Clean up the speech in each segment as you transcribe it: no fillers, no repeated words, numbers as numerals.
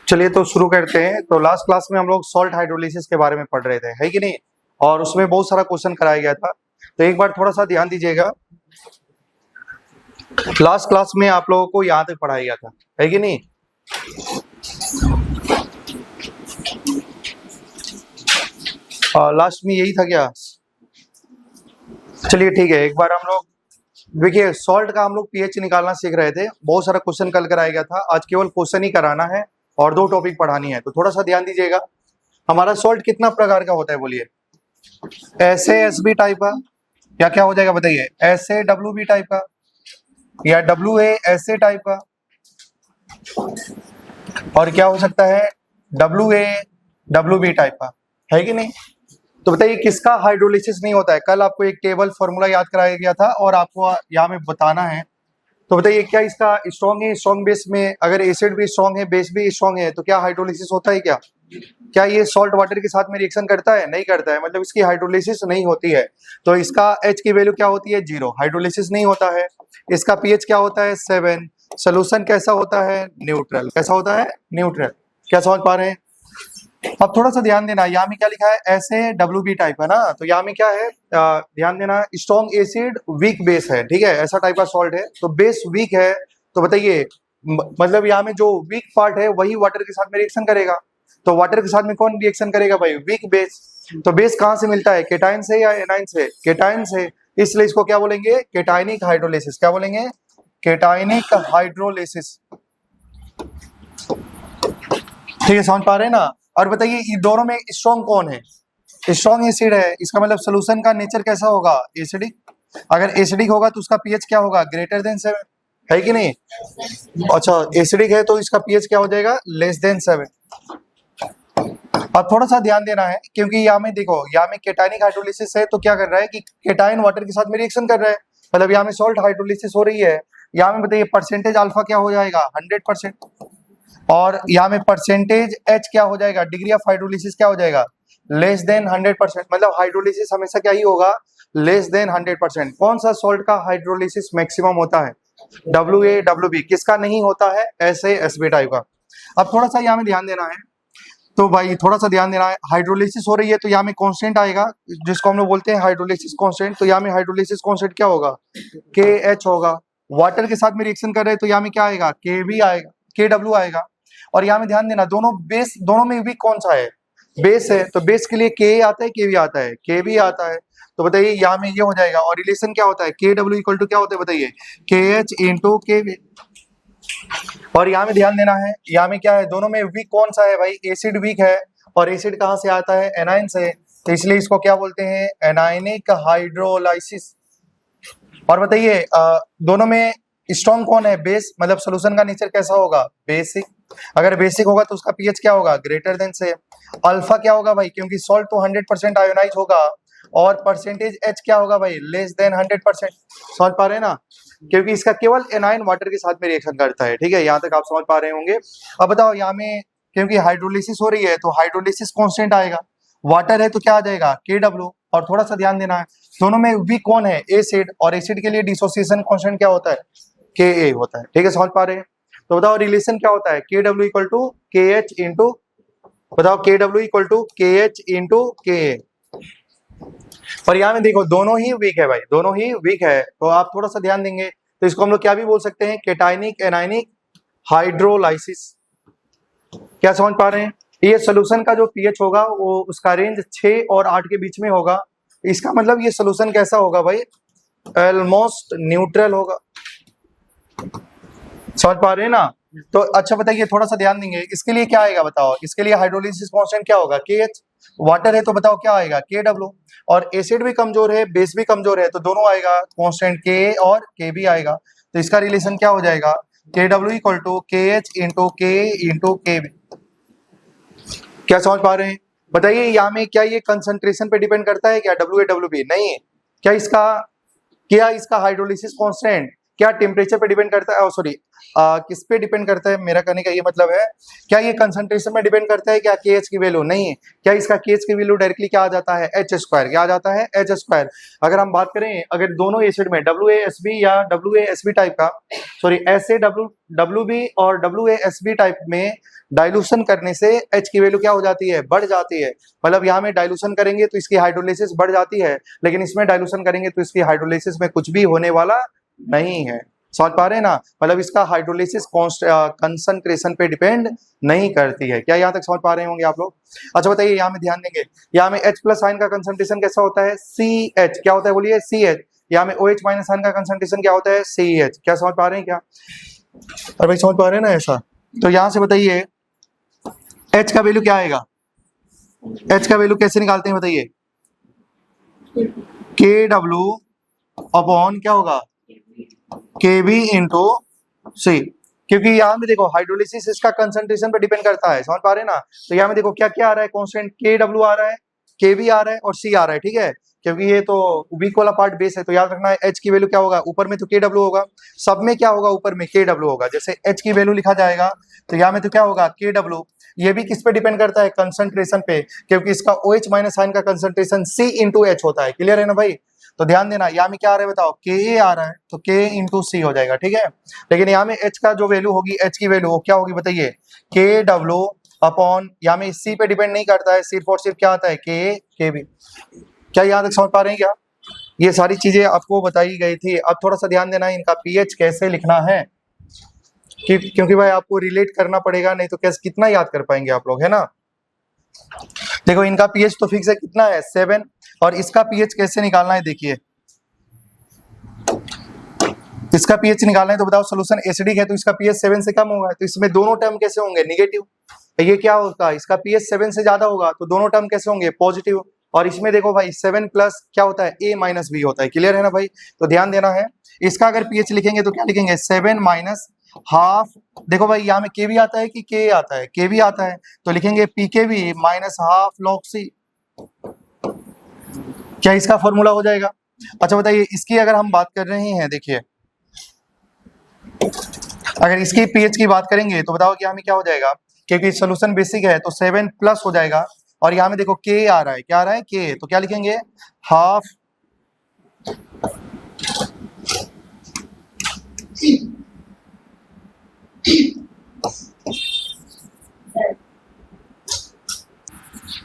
चलिए तो शुरू करते हैं। तो लास्ट क्लास में हम लोग सॉल्ट हाइड्रोलिसिस के बारे में पढ़ रहे थे, है कि नहीं? और उसमें बहुत सारा क्वेश्चन कराया गया था, तो एक बार थोड़ा सा ध्यान दीजिएगा। लास्ट क्लास में आप लोगों को यहाँ तक पढ़ाया गया था, है कि नहीं? लास्ट में यही था क्या? चलिए ठीक है, एक बार हम लोग देखिए सॉल्ट का हम लोग पीएच निकालना सीख रहे थे। बहुत सारा क्वेश्चन कल कराया गया था, आज केवल क्वेश्चन ही कराना है और 2 टॉपिक पढ़ानी है। तो थोड़ा सा ध्यान दीजिएगा। हमारा सॉल्ट कितना प्रकार का होता है बोलिए? SaSB टाइप का, या क्या हो जाएगा बताइए? SaWB टाइप का, या WaSa टाइप का, और क्या हो सकता है? WaWb टाइप का, है कि नहीं? तो बताइए किसका हाइड्रोलिसिस नहीं होता है? कल आपको एक टेबल फॉर्मूला याद कराया गया था और आपको यहाँ में बताना है। तो बताइए क्या इसका स्ट्रॉन्ग है? स्ट्रॉन्ग बेस में अगर एसिड भी स्ट्रॉन्ग है, बेस भी स्ट्रॉन्ग है, तो क्या हाइड्रोलिसिस होता है? क्या ये सॉल्ट वाटर के साथ में रिएक्शन करता है? नहीं करता है, मतलब इसकी हाइड्रोलिसिस नहीं होती है। तो इसका H की वैल्यू क्या होती है? 0, हाइड्रोलिसिस नहीं होता है। इसका पीएच क्या होता है? 7। सोल्यूशन कैसा होता है? न्यूट्रल। कैसा होता है? न्यूट्रल। क्या समझ पा रहे हैं? अब थोड़ा सा ध्यान देना, यहाँ में क्या लिखा है? SaWb टाइप है ना, तो यहाँ में क्या है? ध्यान देना, स्ट्रॉन्ग एसिड वीक बेस है, ठीक है? ऐसा टाइप का सॉल्ट है, तो बेस वीक है। तो बताइए मतलब यहाँ में जो वीक पार्ट है वही वाटर के साथ में रिएक्शन करेगा। तो वाटर के साथ में कौन रिएक्शन करेगा भाई? Weak base. तो बेस कहाँ से मिलता है? केटाइन से या एनाइन से? केटाइन से। इसलिए इसको क्या बोलेंगे? केटाइनिक हाइड्रोलिसिस। क्या बोलेंगे? केटाइनिक हाइड्रोलिसिस। ठीक है, समझ पा रहे हैं ना? और बताइए ये दोनों में स्ट्रॉन्ग कौन है? स्ट्रॉन्ग एसिड है। इसका मतलब सोल्यूशन का नेचर कैसा होगा? एसिडिक। अगर एसिडिक होगा तो उसका पीएच क्या होगा? ग्रेटर देन 7, है कि नहीं? अच्छा, एसिडिक है तो इसका पीएच क्या हो जाएगा? Less than 7। अब थोड़ा सा ध्यान देना है, क्योंकि यहाँ में देखो, यहाँ में केटाइनिक हाइड्रोलिसिस है तो क्या कर रहा है कि केटाइन वाटर के साथ में रिएक्शन कर रहा है, मतलब यहाँ में सॉल्ट हाइड्रोलिसिस हो रही है। यहाँ में बताइए परसेंटेज अल्फा क्या हो जाएगा? 100%। और यहाँ में परसेंटेज H क्या हो जाएगा? डिग्री ऑफ हाइड्रोलिसिस क्या हो जाएगा? Less than 100%। मतलब हाइड्रोलिसिस हमेशा क्या ही होगा? Less than 100%। कौन सा सॉल्ट का हाइड्रोलिसिस मैक्सिमम होता है? WaWb। किसका नहीं होता है? SaSB टाइप का। अब थोड़ा सा यहाँ में ध्यान देना है, तो भाई थोड़ा सा ध्यान देना है। हाइड्रोलिसिस हो रही है तो यहाँ में कांस्टेंट आएगा, जिसको हम लोग बोलते हैं हाइड्रोलिसिस कांस्टेंट। तो यहाँ में हाइड्रोलिसिस कांस्टेंट क्या होगा? KH होगा। वाटर के साथ में रिएक्शन कर रहे हैं तो यहाँ में क्या आएगा? KB आएगा, KW आएगा। और यहाँ में ध्यान देना, दोनों में भी कौन सा है? बेस है। तो बेस के लिए Ka आता है, KB आता है? KB आता है। तो बताइए यहाँ में ये हो जाएगा। और रिलेशन क्या होता है? KW इक्वल टू क्या होता है बताइए? KH into KB। और यहाँ में ध्यान देना है, यहाँ में क्या है? दोनों में वीक कौन सा है भाई? एसिड वीक है। और एसिड कहाँ से आता है? एनाइन से। तो इसलिए इसको क्या बोलते हैं? Anionic hydrolysis. और बताइए दोनों में स्ट्रॉन्ग कौन है? बेस। मतलब सोल्यूशन का नेचर कैसा होगा? बेसिक। अगर बेसिक होगा तो उसका पीएच क्या होगा? ग्रेटर देन से। अल्फा क्या होगा भाई? क्योंकि सॉल्ट तो 100% आयोनाइज होगा। और परसेंटेज H क्या होगा भाई? Less than 100%। समझ पा रहे हैं ना? क्योंकि इसका केवल एनाइन वाटर के साथ में रिएक्शन करता है, ठीक है? यहाँ तक आप समझ पा रहे होंगे। अब बताओ यहाँ में क्योंकि हाइड्रोलिसिस हो रही है तो हाइड्रोलिसिस कांस्टेंट आएगा। वाटर है तो क्या आ जाएगा? KW। और थोड़ा सा ध्यान देना है, दोनों में वीक कौन है? एसिड। और एसिड के लिए डिसोसिएशन कांस्टेंट क्या होता है? Ka होता है, ठीक है? समझ पा रहे हैं? तो बताओ रिलेशन क्या होता है? KW equal to KH into, बताओ KW equal to KH into Ka। और यहाँ में देखो दोनों ही वीक है भाई, दोनों ही वीक है। तो आप थोड़ा सा ध्यान देंगे तो इसको हम लोग क्या भी बोल सकते हैं? केटाइनिक एनाइनिक हाइड्रोलाइसिस। क्या समझ पा रहे हैं? ये सोल्यूशन का जो पीएच होगा वो उसका रेंज 6 और 8 के बीच में होगा। इसका मतलब ये सोल्यूशन कैसा होगा भाई? ऑलमोस्ट न्यूट्रल होगा। समझ पा रहे हैं ना? तो अच्छा बताइए, थोड़ा सा ध्यान देंगे, इसके लिए क्या आएगा बताओ? इसके लिए हाइड्रोलिसिस कांस्टेंट क्या होगा? KH। वाटर है तो बताओ क्या आएगा? KW। और एसिड भी कमजोर है, बेस भी कमजोर है, तो दोनों आएगा कांस्टेंट K और KB आएगा। तो इसका रिलेशन क्या हो जाएगा? KW equal to KH into K into KB। क्या समझ पा रहे हैं? बताइए यहाँ में क्या ये कंसंट्रेशन पे डिपेंड करता है क्या? WaWb नहीं। क्या इसका हाइड्रोलिसिस कांस्टेंट क्या टेम्परेचर पे डिपेंड करता है, सॉरी किस पे डिपेंड करता है, मेरा कहने का ये मतलब है, क्या ये कंसंट्रेशन में डिपेंड करता है क्या KH की वैल्यू? नहीं है। क्या इसका KH की वैल्यू डायरेक्टली क्या आ जाता है, H², क्या आ जाता है, H²। अगर हम बात करें, अगर दोनों एसिड में WaSb या WaSb टाइप का, सॉरी WB और WaSb टाइप में डाइल्यूशन करने से H की वैल्यू क्या हो जाती है, बढ़ जाती है। मतलब यहाँ में डाइल्यूशन करेंगे तो इसकी हाइड्रोलिसिस बढ़ जाती है, लेकिन इसमें डाइल्यूशन करेंगे तो इसकी हाइड्रोलिसिस में कुछ भी होने वाला नहीं है। समझ पा रहे हैं ना? मतलब इसका हाइड्रोलिसिस कंसंट्रेशन पे डिपेंड नहीं करती है। क्या यहाँ तक समझ पा रहे होंगे आप लोग? अच्छा बताइए, यहाँ में ध्यान देंगे, यहाँ में H+ आयन का कंसंट्रेशन कैसा होता है, CH। क्या होता है बोलिए, CH। यहाँ में OH- आयन का कंसंट्रेशन क्या होता है, CH। क्या समझ पा रहे हैं क्या? और भाई समझ पा रहे हैं ना ऐसा? तो यहाँ से बताइए H का वैल्यू क्या आएगा, H का वैल्यू कैसे निकालते हैं बताइए, KW अपॉन क्या होगा, KB इंटू C। क्योंकि यहाँ में देखो हाइड्रोलिसिस इसका कंसंट्रेशन पे डिपेंड करता है। समझ पा रहे हैं ना? तो यहाँ में देखो क्या क्या आ रहा है, कांस्टेंट KW आ रहा है, KB आ रहा है और C आ रहा है, ठीक है। क्योंकि ये तो वीक वाला पार्ट बेस है, तो याद रखना है H की वैल्यू क्या होगा, ऊपर में तो KW होगा, सब में क्या होगा, ऊपर में KW होगा। जैसे H की वैल्यू लिखा जाएगा तो यहाँ में तो क्या होगा, KW। ये भी किस पे डिपेंड करता है, कंसंट्रेशन पे, क्योंकि इसका OH- आयन का कंसंट्रेशन C इंटू H होता है। क्लियर है ना भाई? तो ध्यान देना, यहाँ में क्या आ रहा है बताओ, Ka आ रहा है, तो K इंटू C हो जाएगा, ठीक है। लेकिन यहाँ में H का जो वैल्यू होगी, H की वैल्यू क्या होगी बताइए, KW अपॉन, यहाँ में C पे डिपेंड नहीं करता है, सिर्फ और सिर्फ क्या आता है, KB। क्या यहाँ तक समझ पा रहे हैं क्या? ये सारी चीजें आपको बताई गई थी। अब थोड़ा सा ध्यान देना, इनका pH कैसे लिखना है, क्योंकि भाई आपको रिलेट करना पड़ेगा, नहीं तो कैसे कितना याद कर पाएंगे आप लोग, है ना। देखो इनका pH तो फिक्स है, कितना है, 7। और इसका pH कैसे निकालना है, देखिए इसका pH निकालना है तो बताओ, सोल्यूशन एसिडिक है तो इसका pH 7 से कम होगा, तो इसमें दोनों टर्म कैसे होंगे, निगेटिव। ये क्या होता है, इसका pH 7 से ज्यादा होगा तो दोनों टर्म कैसे होंगे, पॉजिटिव। और इसमें देखो भाई 7 प्लस क्या होता है, A- B होता है। क्लियर है ना भाई? तो ध्यान देना है, इसका अगर pH लिखेंगे तो क्या लिखेंगे, 7 माइनस हाफ। देखो भाई यहाँ में KB आता है कि K आता है, KB आता है, तो लिखेंगे PKB minus half log C। क्या इसका फॉर्मूला हो जाएगा? अच्छा बताइए, इसकी अगर हम बात कर रहे हैं, देखिए अगर इसकी pH की बात करेंगे तो बताओ कि यहाँ में क्या हो जाएगा, क्योंकि सोल्यूशन बेसिक है तो 7 प्लस हो जाएगा। और यहाँ में देखो K आ रहा है, क्या आ रहा है, K, तो क्या लिखेंगे, हाफ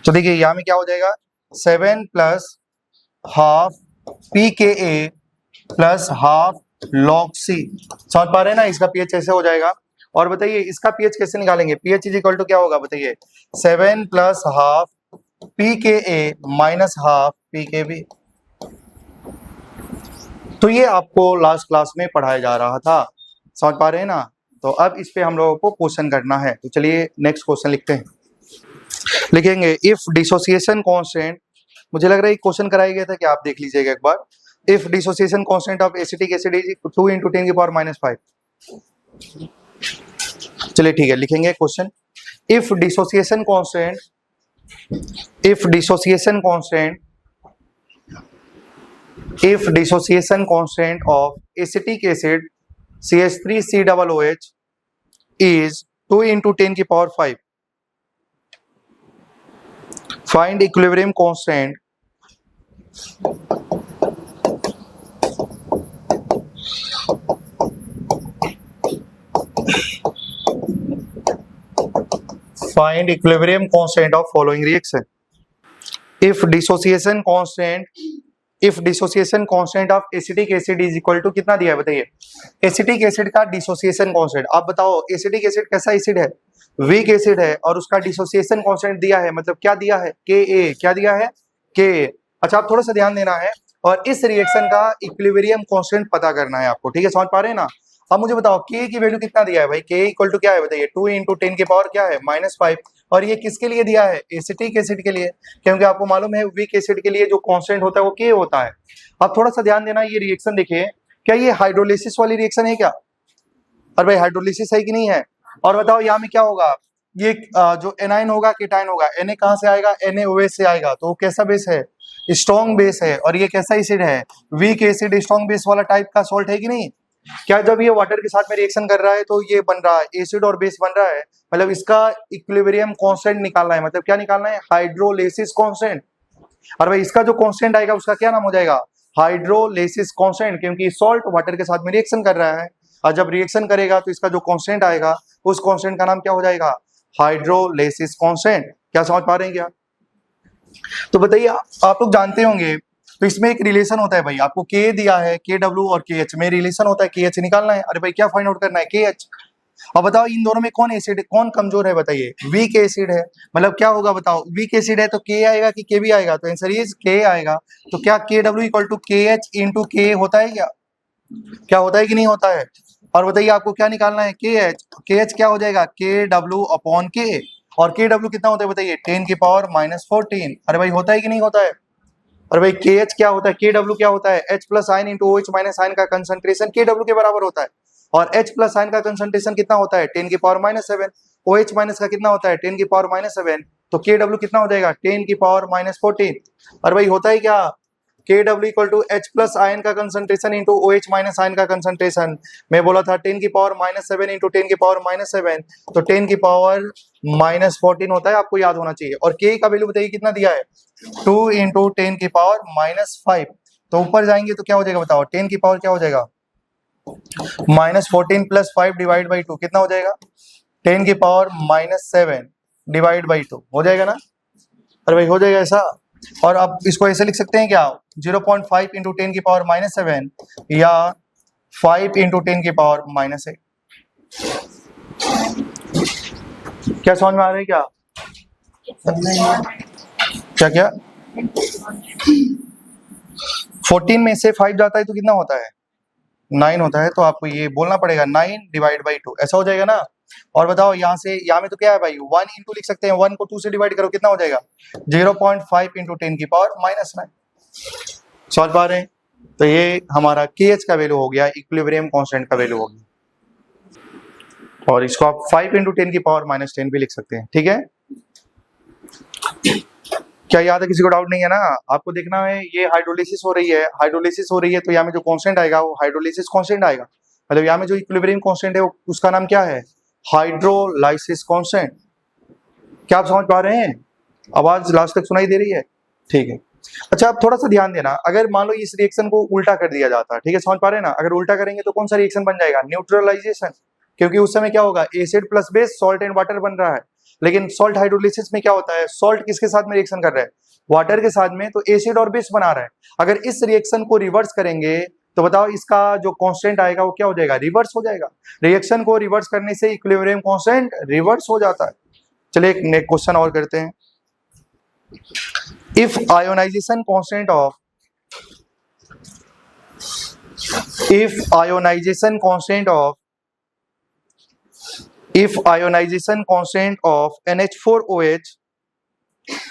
तो देखिए यहाँ में क्या हो जाएगा, 7 plus half PKA plus half log C। समझ पा रहे हैं ना, इसका pH कैसे हो जाएगा। और बताइए इसका pH कैसे निकालेंगे, pH इज इक्वल टू क्या होगा बताइए, 7 plus half PKA minus half PKB। तो ये आपको लास्ट क्लास में पढ़ाया जा रहा था, समझ पा रहे हैं ना। तो अब इस पे हम लोगों को क्वेश्चन करना है, तो चलिए नेक्स्ट क्वेश्चन लिखते हैं। लिखेंगे इफ डिसोसिएशन कांस्टेंट, मुझे लग रहा है क्वेश्चन कराया गया था कि आप देख लीजिएगा एक बार। If dissociation constant of acetic acid is 2 × 10⁻⁵। चलिए ठीक है, लिखेंगे question, if dissociation constant, if dissociation constant, if dissociation constant of acetic acid CH3COOH is 2 × 10⁵, find equilibrium constant of following reaction। if dissociation constant of acetic acid is equal to, कितना दिया है बताइए, acetic acid का dissociation constant. आप बताओ acetic acid कैसा acid है, weak acid है, और उसका डिसोसिएशन कांस्टेंट दिया है, मतलब क्या दिया है, Ka। क्या दिया है, Ka। अच्छा आप थोड़ा सा ध्यान देना है, और इस रिएक्शन का इक्विलिब्रियम कांस्टेंट पता करना है आपको, ठीक है, समझ पा रहे हैं ना। अब मुझे बताओ K की वैल्यू कितना दिया है भाई, K इक्वल टू क्या है बताइए, 2 × 10⁻⁵ क्या है, -5। और ये किसके लिए दिया है, एसिटिक एसिड के लिए, क्योंकि आपको मालूम है वीक एसिड के लिए जो कांस्टेंट होता है वो K होता है। अब थोड़ा सा ध्यान देना, ये रिएक्शन देखिए, क्या ये हाइड्रोलिसिस वाली रिएक्शन है क्या, और भाई हाइड्रोलिसिस है कि नहीं है। और बताओ यहाँ में क्या होगा, ये जो एनाइन होगा केटाइन होगा, Na कहाँ से आएगा, NaOH से आएगा, तो वो कैसा बेस है, स्ट्रॉन्ग बेस है। और ये कैसा एसिड है, वीक एसिड स्ट्रॉन्ग बेस वाला टाइप का सॉल्ट है कि नहीं। क्या जब ये वाटर के साथ में रिएक्शन कर रहा है तो ये बन रहा है एसिड और बेस बन रहा है, मतलब इसका इक्विलिब्रियम कांस्टेंट निकालना है, मतलब क्या निकालना है, हाइड्रोलिसिस कांस्टेंट। और भाई इसका जो कांस्टेंट आएगा उसका क्या नाम हो जाएगा, हाइड्रोलिसिस कांस्टेंट, क्योंकि सॉल्ट वाटर के साथ में रिएक्शन कर रहा है, और जब रिएक्शन करेगा तो इसका जो कांस्टेंट आएगा उस कांस्टेंट का नाम क्या हो जाएगा, हाइड्रोलिसिस कांस्टेंट। क्या समझ पा रहे हैं क्या? तो बताइए आप लोग जानते होंगे, तो इसमें एक रिलेशन होता है भाई, आपको के दिया है, के डब्ल्यू और के एच में रिलेशन होता है, के एच निकालना है। अरे भाई क्या फाइंड आउट करना है, के एच। अब बताओ इन दोनों में कौन एसिड, कौन कमजोर है, बताइए, वीक एसिड है, मतलब क्या होगा बताओ, वीक एसिड है तो के आएगा कि के भी आएगा, तो आंसर इज के आएगा। तो क्या के डब्ल्यू इक्वल टू के एच इंटू के होता है क्या होता है कि नहीं होता है? और बताइए आपको क्या निकालना है, के एच, के एच क्या हो जाएगा, के डब्ल्यू अपॉन के, और के डब्ल्यू कितना होता है बताइए, 10 की पावर -14। अरे भाई होता है कि नहीं होता है? और भाई के एच क्या होता है, के डब्ल्यू क्या होता है, H plus ion into OH minus ion का कंसंट्रेशन के डब्ल्यू के बराबर होता है, और H प्लस आयन का कंसंट्रेशन कितना होता है, 10 की पावर -7, OH माइनस का कितना होता है, 10 की पावर -7, तो के डब्ल्यू कितना हो जाएगा, 10 की पावर -14। और भाई होता है क्या, K W equal to H plus ion का concentration into OH minus ion का कंसंट्रेशन, मैं बोला था 10 की पावर -7 इंटू 10 की पावर -7, तो 10 की पावर -14 होता है, आपको याद होना चाहिए। और के का वैल्यू बताइए कितना दिया है, 2 इंटू 10 की पावर -5, तो ऊपर जाएंगे तो क्या हो जाएगा बताओ, 10 की पावर क्या हो जाएगा, -14 प्लस 5 डिवाइड बाई 2 कितना हो जाएगा, 10 की पावर -7 डिवाइड बाई 2 हो जाएगा ना? अरे भाई हो जाएगा ऐसा। और अब इसको ऐसे लिख सकते हैं क्या, 0.5 इंटू 10 की पावर -7 या 5 इंटू 10 की पावर -8। क्या समझ में आ रहा है क्या? क्या 14 में से 5 जाता है तो कितना होता है, 9 होता है, तो आपको ये बोलना पड़ेगा 9 डिवाइड बाई 2, ऐसा हो जाएगा ना? और बताओ यहाँ से, यहाँ में तो क्या है भाई, 1 इंटू लिख सकते हैं, 1 को 2 से डिवाइड करो कितना हो जाएगा, 0.5 इंटू 10 की पावर -9। समझ पा रहे हैं? तो ये हमारा KH का वैल्यू हो गया, इक्विलिब्रियम कांस्टेंट का वैल्यू हो गया, और इसको आप 5 इंटू 10 की पावर -10 भी लिख सकते हैं। ठीक है, क्या याद है, किसी को डाउट नहीं है ना? आपको देखना है ये हाइड्रोलिसिस हो रही है, हाइड्रोलिसिस हो रही है, तो यहाँ में जो कांस्टेंट आएगा वो हाइड्रोलिसिस कांस्टेंट आएगा, मतलब यहाँ में जो इक्विलिब्रियम कांस्टेंट है उसका नाम क्या है, हाइड्रोलाइसिस कांस्टेंट। क्या आप समझ पा रहे हैं? आवाज लास्ट तक सुनाई दे रही है? ठीक है। अच्छा आप थोड़ा सा ध्यान देना, अगर मान लो इस रिएक्शन को उल्टा कर दिया जाता है, ठीक है, समझ पा रहे हैं ना, अगर उल्टा करेंगे तो कौन सा रिएक्शन बन जाएगा, न्यूट्रलाइजेशन, क्योंकि उस समय क्या होगा, acid plus base salt and water बन रहा है। लेकिन सॉल्ट हाइड्रोलिसिस में क्या होता है, सॉल्ट किसके साथ में रिएक्शन कर रहा है, वाटर के साथ में, तो एसिड और बेस बना रहा है। अगर इस रिएक्शन को रिवर्स करेंगे तो बताओ इसका जो कांस्टेंट आएगा वो क्या हो जाएगा, रिवर्स हो जाएगा। रिएक्शन को रिवर्स करने से इक्विलिब्रियम कांस्टेंट रिवर्स हो जाता है। चलिए एक नेक्स्ट क्वेश्चन और करते हैं। If ionization constant of if ionization constant of NH4OH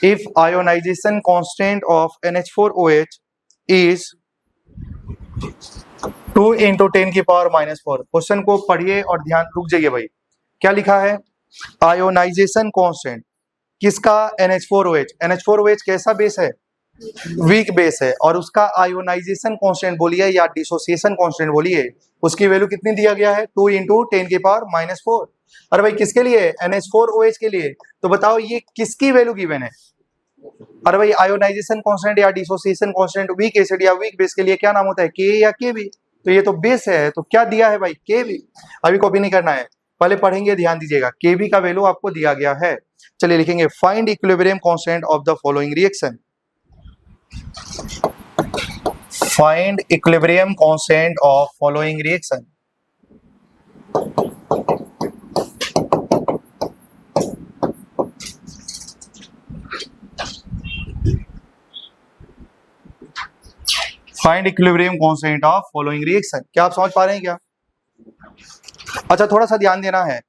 if ionization constant of NH4OH is 2 into 10 की पावर -4। क्वेश्चन को पढ़िए और ध्यान, रुक जाइए भाई, क्या लिखा है, आयोनाइजेशन कांस्टेंट किसका, NH4OH। NH4OH कैसा बेस है, वीक बेस है, और उसका आयोनाइजेशन कांस्टेंट बोलिए या डिसोसिएशन कांस्टेंट बोलिए, उसकी वैल्यू कितनी दिया गया है, 2 इंटू 10 की पावर -4। अरे भाई किसके लिए, NH4OH के लिए। तो बताओ ये किसकी वैल्यू गिवन है, अरे भाई आयोनाइजेशन कांस्टेंट या डिसोसिएशन कांस्टेंट वीक एसिड या वीक बेस के लिए क्या नाम होता है, के या के बी। तो ये तो बेस है, तो क्या दिया है भाई, के बी। अभी कॉपी नहीं करना है, पहले पढ़ेंगे, ध्यान दीजिएगा, के बी का वैल्यू आपको दिया गया है। चलिए लिखेंगे, find equilibrium constant of the following reaction. Find equilibrium constant of following reaction. Find equilibrium constant of following reaction. क्या आप समझ पा रहे हैं क्या? अच्छा थोड़ा सा ध्यान देना है।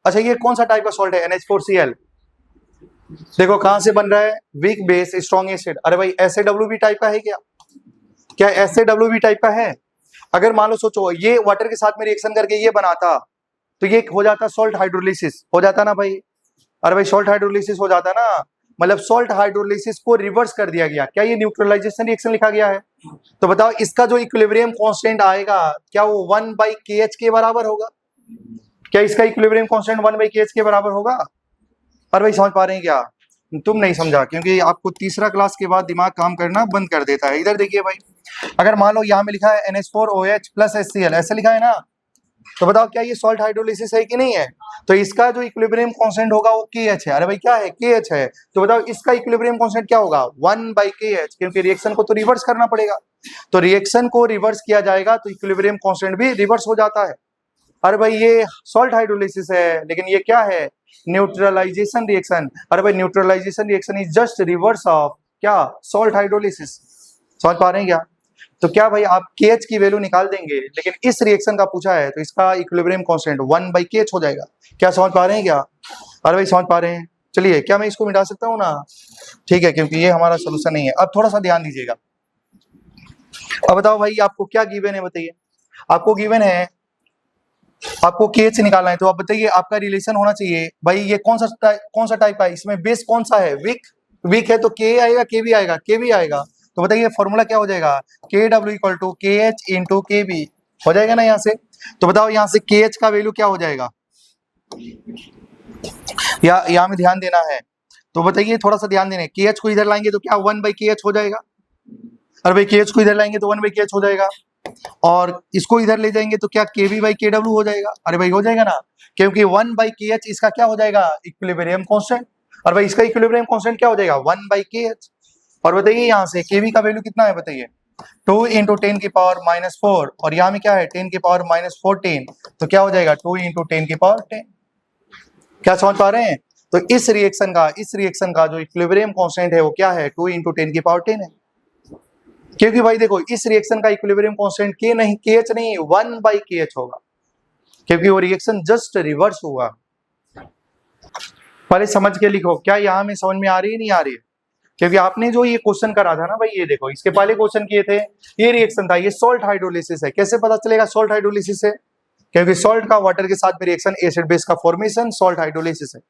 अच्छा ये कौन सा टाइप का सॉल्ट है, NH4Cl। देखो कहां से बन रहा है, वीक बेस स्ट्रॉन्ग एसिड। अरे भाई SaWB टाइप का है क्या, क्या SaWB टाइप का है? अगर मान लो सोचो ये वाटर के साथ में रिएक्शन करके ये बनाता तो ये हो जाता सॉल्ट हाइड्रोलिसिस, हो जाता ना भाई। अरे भाई सॉल्ट हाइड्रोलिसिस हो जाता ना, मतलब सॉल्ट हाइड्रोलिसिस को रिवर्स कर दिया गया, क्या ये न्यूट्रलाइजेशन रिएक्शन लिखा गया है? तो बताओ इसका जो इक्विलिब्रियम कांस्टेंट आएगा क्या वो 1/kh के बराबर होगा? क्या इसका इक्विलिब्रियम कांस्टेंट 1/kh के बराबर होगा? और भाई समझ पा रहे हैं क्या? तुम नहीं समझा, क्योंकि आपको तीसरा क्लास के बाद दिमाग काम करना बंद कर देता है। इधर देखिए भाई, अगर मान लो यहाँ में लिखा है NH4OH + HCl, ऐसे लिखा है ना, तो बताओ क्या ये सॉल्ट हाइड्रोलिसिस है कि नहीं है? तो इसका जो इक्विलिब्रियम कांस्टेंट होगा वो KH है। अरे भाई क्या है? KH है। तो बताओ इसका इक्विलिब्रियम कांस्टेंट क्या होगा? 1/kh, क्योंकि रिएक्शन को तो रिवर्स करना पड़ेगा। तो रिएक्शन को रिवर्स किया जाएगा तो इक्विलिब्रियम कांस्टेंट भी रिवर्स हो जाता है। अरे भाई ये सॉल्ट हाइड्रोलिसिस है, लेकिन ये क्या है? Neutralisation reaction. अरे भाई neutralisation reaction is just reverse of क्या? Salt hydrolysis. समझ पा रहे हैं क्या? तो क्या भाई आप KH की वैल्यू निकाल देंगे, लेकिन इस रिएक्शन का पूछा है तो इसका इक्विलिब्रियम कांस्टेंट 1/kh हो जाएगा। क्या समझ पा रहे हैं क्या? अरे भाई समझ पा रहे हैं? चलिए, क्या मैं इसको मिटा सकता हूँ ना? ठीक है, क्योंकि ये हमारा सोल्यूशन नहीं है। अब थोड़ा सा ध्यान दीजिएगा। अब बताओ भाई आपको क्या गिवन है, बताइए। आपको गिवन है, आपको KH निकालना है, तो आप बताइए आपका रिलेशन होना चाहिए भाई ये कौन सा टाइप का है, इसमें बेस कौन सा है? वीक है तो K आएगा, KB आएगा, KB आएगा। तो बताइए फॉर्मूला क्या हो जाएगा? KW = KH × KB हो जाएगा ना यहाँ से। तो बताओ यहाँ से KH का वैल्यू क्या हो जाएगा, या यहाँ में ध्यान देना है। तो बताइए थोड़ा सा ध्यान देने, KH को इधर लाएंगे तो क्या 1/kh हो जाएगा? अरे भाई KH को इधर लाएंगे तो 1/kh हो जाएगा, और इसको इधर ले जाएंगे तो क्या KB/kW हो जाएगा? अरे भाई हो जाएगा ना, क्योंकि 1/kh इसका क्या हो जाएगा? Equilibrium constant. और भाई इसका इक्विलिब्रियम कांस्टेंट क्या हो जाएगा? 1/kh। और बताइए यहाँ से KB का वैल्यू कितना है, बताइए। 2 × 10⁻⁻⁴, और यहाँ में क्या है? 10⁻⁻14, तो क्या हो जाएगा? 2 × 10⁻10। क्या समझ पा रहे हैं? तो इस रिएक्शन का जो इक्विलिब्रियम कांस्टेंट है वो क्या है? 2 × 10⁻10 है। क्योंकि भाई देखो इस रिएक्शन का इक्विलिब्रियम कांस्टेंट KH नहीं 1/kh होगा, क्योंकि वो रिएक्शन जस्ट रिवर्स हुआ। पहले समझ के लिखो, क्या यहाँ में समझ में आ रही है नहीं आ रही है? क्योंकि आपने जो ये क्वेश्चन करा था ना भाई, ये देखो इसके पहले क्वेश्चन किए थे, ये रिएक्शन था, ये सॉल्ट हाइड्रोलिसिस है। कैसे पता चलेगा सॉल्ट हाइड्रोलिसिस है? क्योंकि सॉल्ट का वाटर के साथ में रिएक्शन, एसिड बेस का फॉर्मेशन सॉल्ट हाइड्रोलिसिस है।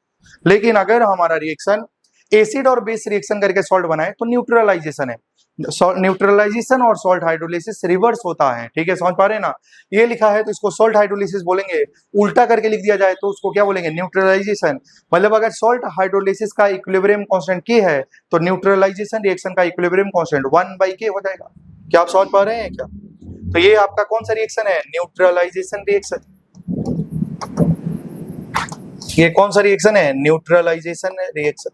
लेकिन अगर हमारा रिएक्शन एसिड और बेस रिएक्शन करके सॉल्ट बनाए तो न्यूट्रलाइजेशन है। न्यूट्रलाइजेशन और सॉल्ट हाइड्रोलिसिस रिवर्स होता है। ठीक है, समझ पा रहे हैं ना? ये लिखा है तो इसको सॉल्ट हाइड्रोलिसिस बोलेंगे, उल्टा करके लिख दिया जाए तो उसको क्या बोलेंगे? न्यूट्रलाइजेशन। मतलब अगर सॉल्ट हाइड्रोलिसिस का इक्विलिब्रियम कांस्टेंट K है तो न्यूट्रलाइजेशन रिएक्शन का इक्विलिब्रियम कांस्टेंट 1/k हो जाएगा। क्या आप समझ पा रहे हैं क्या? तो ये आपका कौन सा रिएक्शन है? Neutralisation reaction. ये कौन सा रिएक्शन है? Neutralisation reaction.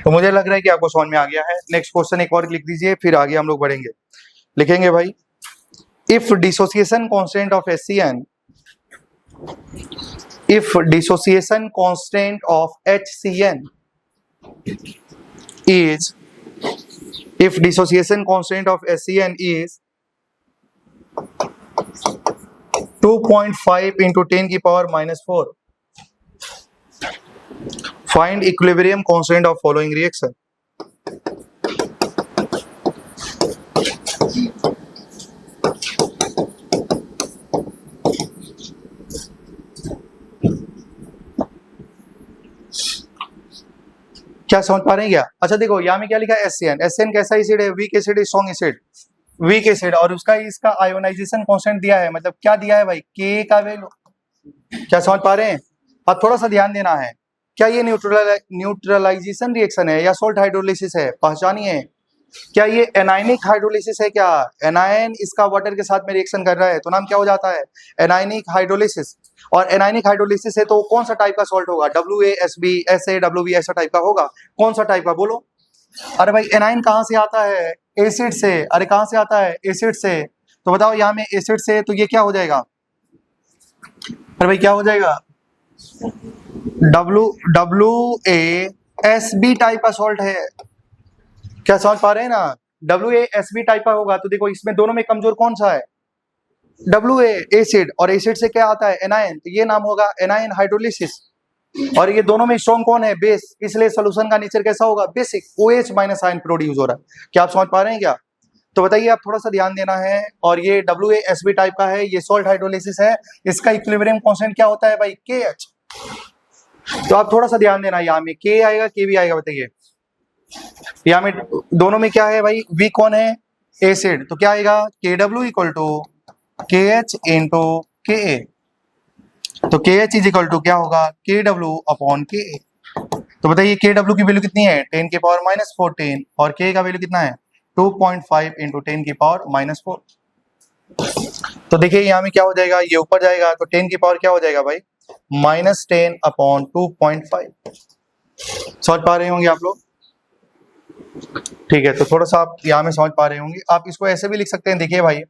तो मुझे लग रहा है कि आपको समझ में आ गया है। नेक्स्ट क्वेश्चन एक और लिख दीजिए, फिर आगे हम लोग बढ़ेंगे। लिखेंगे भाई, if dissociation constant of HCN, if dissociation constant of HCN is, if dissociation constant of HCN is 2.5 × 10⁻⁻⁴, find equilibrium constant of following reaction. क्या समझ पा रहे हैं क्या? अच्छा देखो यहाँ में क्या लिखा है? HCN कैसा एसिड है? Weak acid, strong acid, weak acid, और उसका इसका आयोनाइजेशन कांस्टेंट दिया है, मतलब क्या दिया है भाई? K का वैल्यू। क्या समझ पा रहे हैं? अब थोड़ा सा ध्यान देना है, क्या ये न्यूट्रलाइजेशन रिएक्शन है या सॉल्ट हाइड्रोलिसिस है? पहचानिए, क्या ये एनायनिक हाइड्रोलिसिस है? क्या एनायन इसका वाटर के साथ में रिएक्शन कर रहा है तो नाम क्या हो जाता है? Anionic hydrolysis. और एनायनिक हाइड्रोलिसिस है तो कौन सा टाइप का सॉल्ट होगा? WaSb, SaWb ऐसा टाइप का होगा। कौन सा टाइप का बोलो? अरे भाई एनायन कहाँ से आता है? एसिड से। अरे कहाँ से आता है? एसिड से। तो बताओ यहाँ में एसिड से, तो ये क्या हो जाएगा? अरे भाई क्या हो जाएगा? WaSb टाइप का सॉल्ट है। क्या समझ पा रहे हैं ना? WaSb टाइप का होगा तो देखो इसमें दोनों में कमजोर कौन सा है? Wa एसिड, और एसिड से क्या आता है? एनायन, तो ये नाम होगा एनायन हाइड्रोलिसिस। और ये दोनों में स्ट्रॉन्ग कौन है? बेस, इसलिए सोल्यूशन का नेचर कैसा होगा? बेसिक, OH- आयन प्रोड्यूस हो रहा है। क्या आप समझ पा रहे हैं क्या? तो बताइए, आप थोड़ा सा ध्यान देना है। और ये WaSb टाइप का है, ये सॉल्ट हाइड्रोलिसिस है। इसका इक्विलिब्रियम कांस्टेंट क्या होता है भाई? KH। तो आप थोड़ा सा ध्यान देना, यहाँ में K आएगा, KB आएगा, बताइए। यहाँ में दोनों में क्या है भाई, वी कौन है, एसिड, तो क्या आएगा KW equal to KH into KA, तो KH इज इक्वल टू क्या होगा KW अपॉन KA। तो बताइए KW की वैल्यू कितनी है 10 की पावर माइनस 14 और K का वैल्यू कितना है 2.5 इंटू 10 की पावर माइनस 4। तो देखिए यहाँ में क्या हो जाएगा, ये ऊपर जाएगा तो 10 की पावर क्या हो जाएगा भाई -10 अपॉन 2.5। समझ पा रहे होंगे आप लोग, ठीक है। तो थोड़ा सा आप यहाँ में समझ पा रहे होंगे, आप इसको ऐसे भी लिख सकते हैं। देखिए भाई,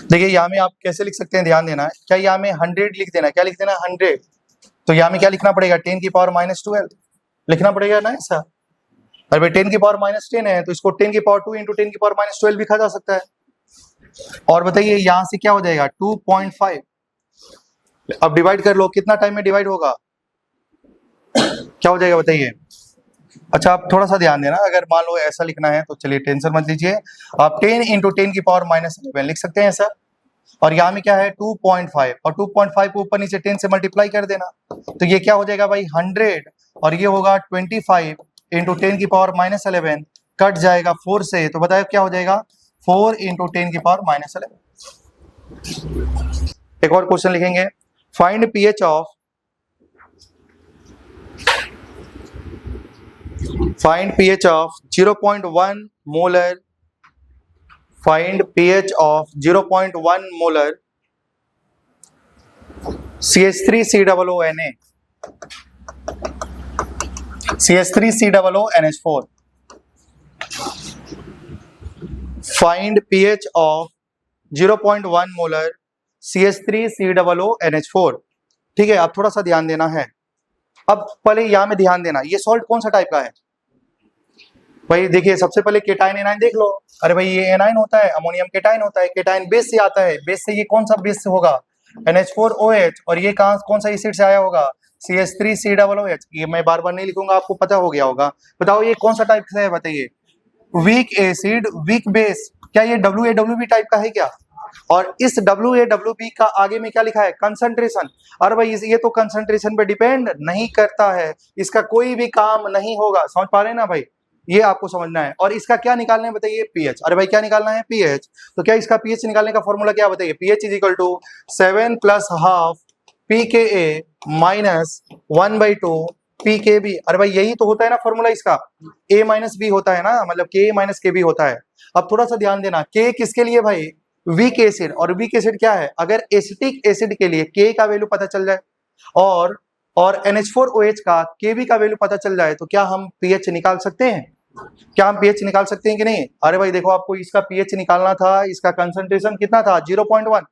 देखिए यहाँ में आप कैसे लिख सकते हैं, ध्यान देना है, क्या यहाँ में 100 लिख देना है, क्या लिख देना है 100, तो यहाँ में क्या लिखना पड़ेगा 10 की पावर -12 लिखना पड़ेगा ना ऐसा। अरे भाई 10 की पावर -10 है तो इसको 10 की पावर 2 इंटू 10 की पावर -12 लिखा जा सकता है। और बताइए यहाँ से क्या हो जाएगा 2.5, अब डिवाइड कर लो, कितना टाइम में डिवाइड होगा, क्या हो जाएगा बताइए। अच्छा आप थोड़ा सा ध्यान देना, अगर मान लो ऐसा लिखना है तो चलिए टेंशन मत लीजिए, आप 10 इंटू 10 की पावर -11 लिख सकते हैं सर। और यहाँ में क्या है 2.5 और 2.5 को ऊपर नीचे 10 से मल्टीप्लाई कर देना, तो ये क्या हो जाएगा भाई 100 और ये होगा 25 इंटू 10 की पावर -11 कट जाएगा 4 से, तो बताओ क्या हो जाएगा 4 इंटू 10 की पावर -11। एक और क्वेश्चन लिखेंगे, find pH of find pH of 0.1 molar, find pH of 0.1 molar CH3COONA CH3COONH4, find pH of 0.1 molar CH3COONH4। ठीक है, आप थोड़ा सा ध्यान देना है। अब पहले यहाँ में ध्यान देना, ये सॉल्ट कौन सा टाइप का है भाई, देखिए सबसे पहले केटाइन एनाइन देख लो। अरे भाई ये एनाइन होता है, अमोनियम केटाइन होता है, केटाइन बेस से आता है, बेस से ये कौन सा बेस से होगा NH4OH, और ये कौन सा एसिड से आया होगा CH3COOH। ये मैं बार बार नहीं लिखूंगा, आपको पता हो गया होगा। बताओ ये कौन सा टाइप से है बताइए, वीक एसिड वीक बेस, क्या ये WaWb टाइप का है क्या। और इस WaWb का आगे में क्या लिखा है कंसंट्रेशन। अरे भाई ये तो कंसंट्रेशन पे डिपेंड नहीं करता है, इसका कोई भी काम नहीं होगा। समझ पा रहे हैं ना भाई, ये आपको समझना है। और इसका क्या निकालना है बताइए पीएच। अरे भाई क्या निकालना है पीएच, तो क्या इसका पीएच निकालने का फॉर्मूला क्या बताइए, pH is equal to 7 + ½ pKa minus 1/2 pKb। अरे भाई यही तो होता है ना फॉर्मूला इसका, A - B होता है ना, मतलब Ka - Kb होता है। अब थोड़ा सा ध्यान देना, K किसके लिए भाई वीक एसिड, और वीक एसिड क्या है, अगर एसिटिक एसिड के लिए K का वैल्यू पता चल जाए और NH4OH का Kb का वैल्यू पता चल जाए तो क्या हम पीएच निकाल सकते हैं, क्या हम पीएच निकाल सकते हैं कि नहीं। अरे भाई देखो आपको इसका पीएच निकालना था, इसका कंसंट्रेशन कितना था 0.1,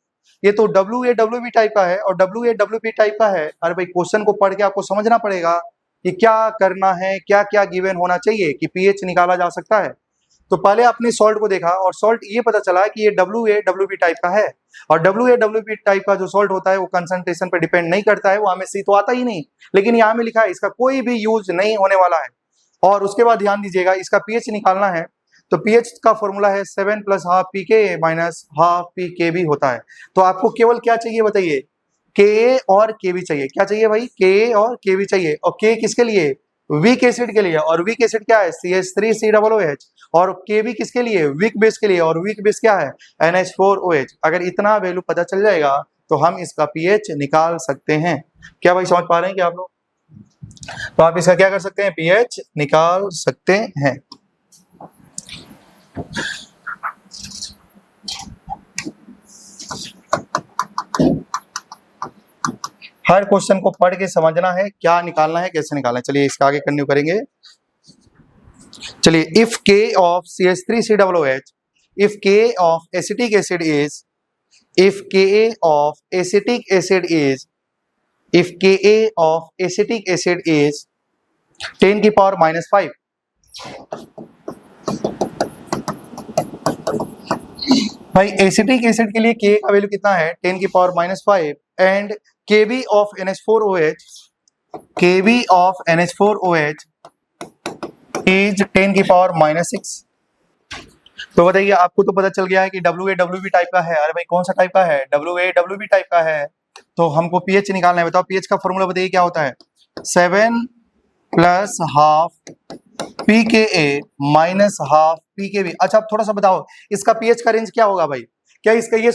ये तो WaWb टाइप का है और WaWb टाइप का है। अरे भाई क्वेश्चन को पढ़ के आपको समझना पड़ेगा कि क्या करना है, क्या क्या गिवन होना चाहिए कि पीएच निकाला जा सकता है। तो पहले आपने सॉल्ट को देखा और सॉल्ट ये पता चला कि ये WaWb टाइप का है, और WaWb टाइप का जो सॉल्ट होता है वो कंसंट्रेशन पर डिपेंड नहीं करता है, वो हमें सी तो आता ही नहीं, लेकिन यहाँ में लिखा है इसका कोई भी यूज नहीं होने वाला है। और उसके बाद ध्यान दीजिएगा, इसका पीएच निकालना है तो पीएच का फॉर्मूला है 7 + ½ pKa माइनस ½ pKb होता है। तो आपको केवल क्या चाहिए बताइए, Ka और Kb चाहिए। क्या चाहिए भाई, Ka और Kb चाहिए। और K किसके लिए, वीक एसिड के लिए, और वीक एसिड क्या है CH3COOH, और Kb किसके लिए, वीक बेस के लिए, और वीक बेस क्या है NH4OH। अगर इतना वैल्यू पता चल जाएगा तो हम इसका पीएच निकाल सकते हैं। क्या भाई समझ पा रहे हैं क्या आप लोग, तो आप इसका क्या कर सकते हैं पीएच निकाल सकते हैं। हर क्वेश्चन को पढ़ के समझना है क्या निकालना है, कैसे निकालना है। चलिए इसका आगे कंटिन्यू करेंगे। चलिए if K of CH3COOH, if Ka of acetic acid is, if Ka of acetic acid is, if Ka of acetic acid is 10 की पावर -5, भाई एसिटिक एसिड के लिए Ka का वैल्यू कितना है 10 की power -5 and Kb of NH4OH, Kb of NH4OH is 10 की power -6। तो बताइए आपको तो पता चल गया है कि WaWb टाइप का है। अरे भाई कौन सा टाइप का है, WaWb टाइप का है। तो हमको पीएच निकालना है, बताओ पीएच का फॉर्मूला बताइए क्या होता है 7 प्लस हाफ पी के ए माइनस हाफ पी के बी। अच्छा अब थोड़ा सा बताओ इसका पीएच का रेंज क्या होगा भाई? क्या इसका ये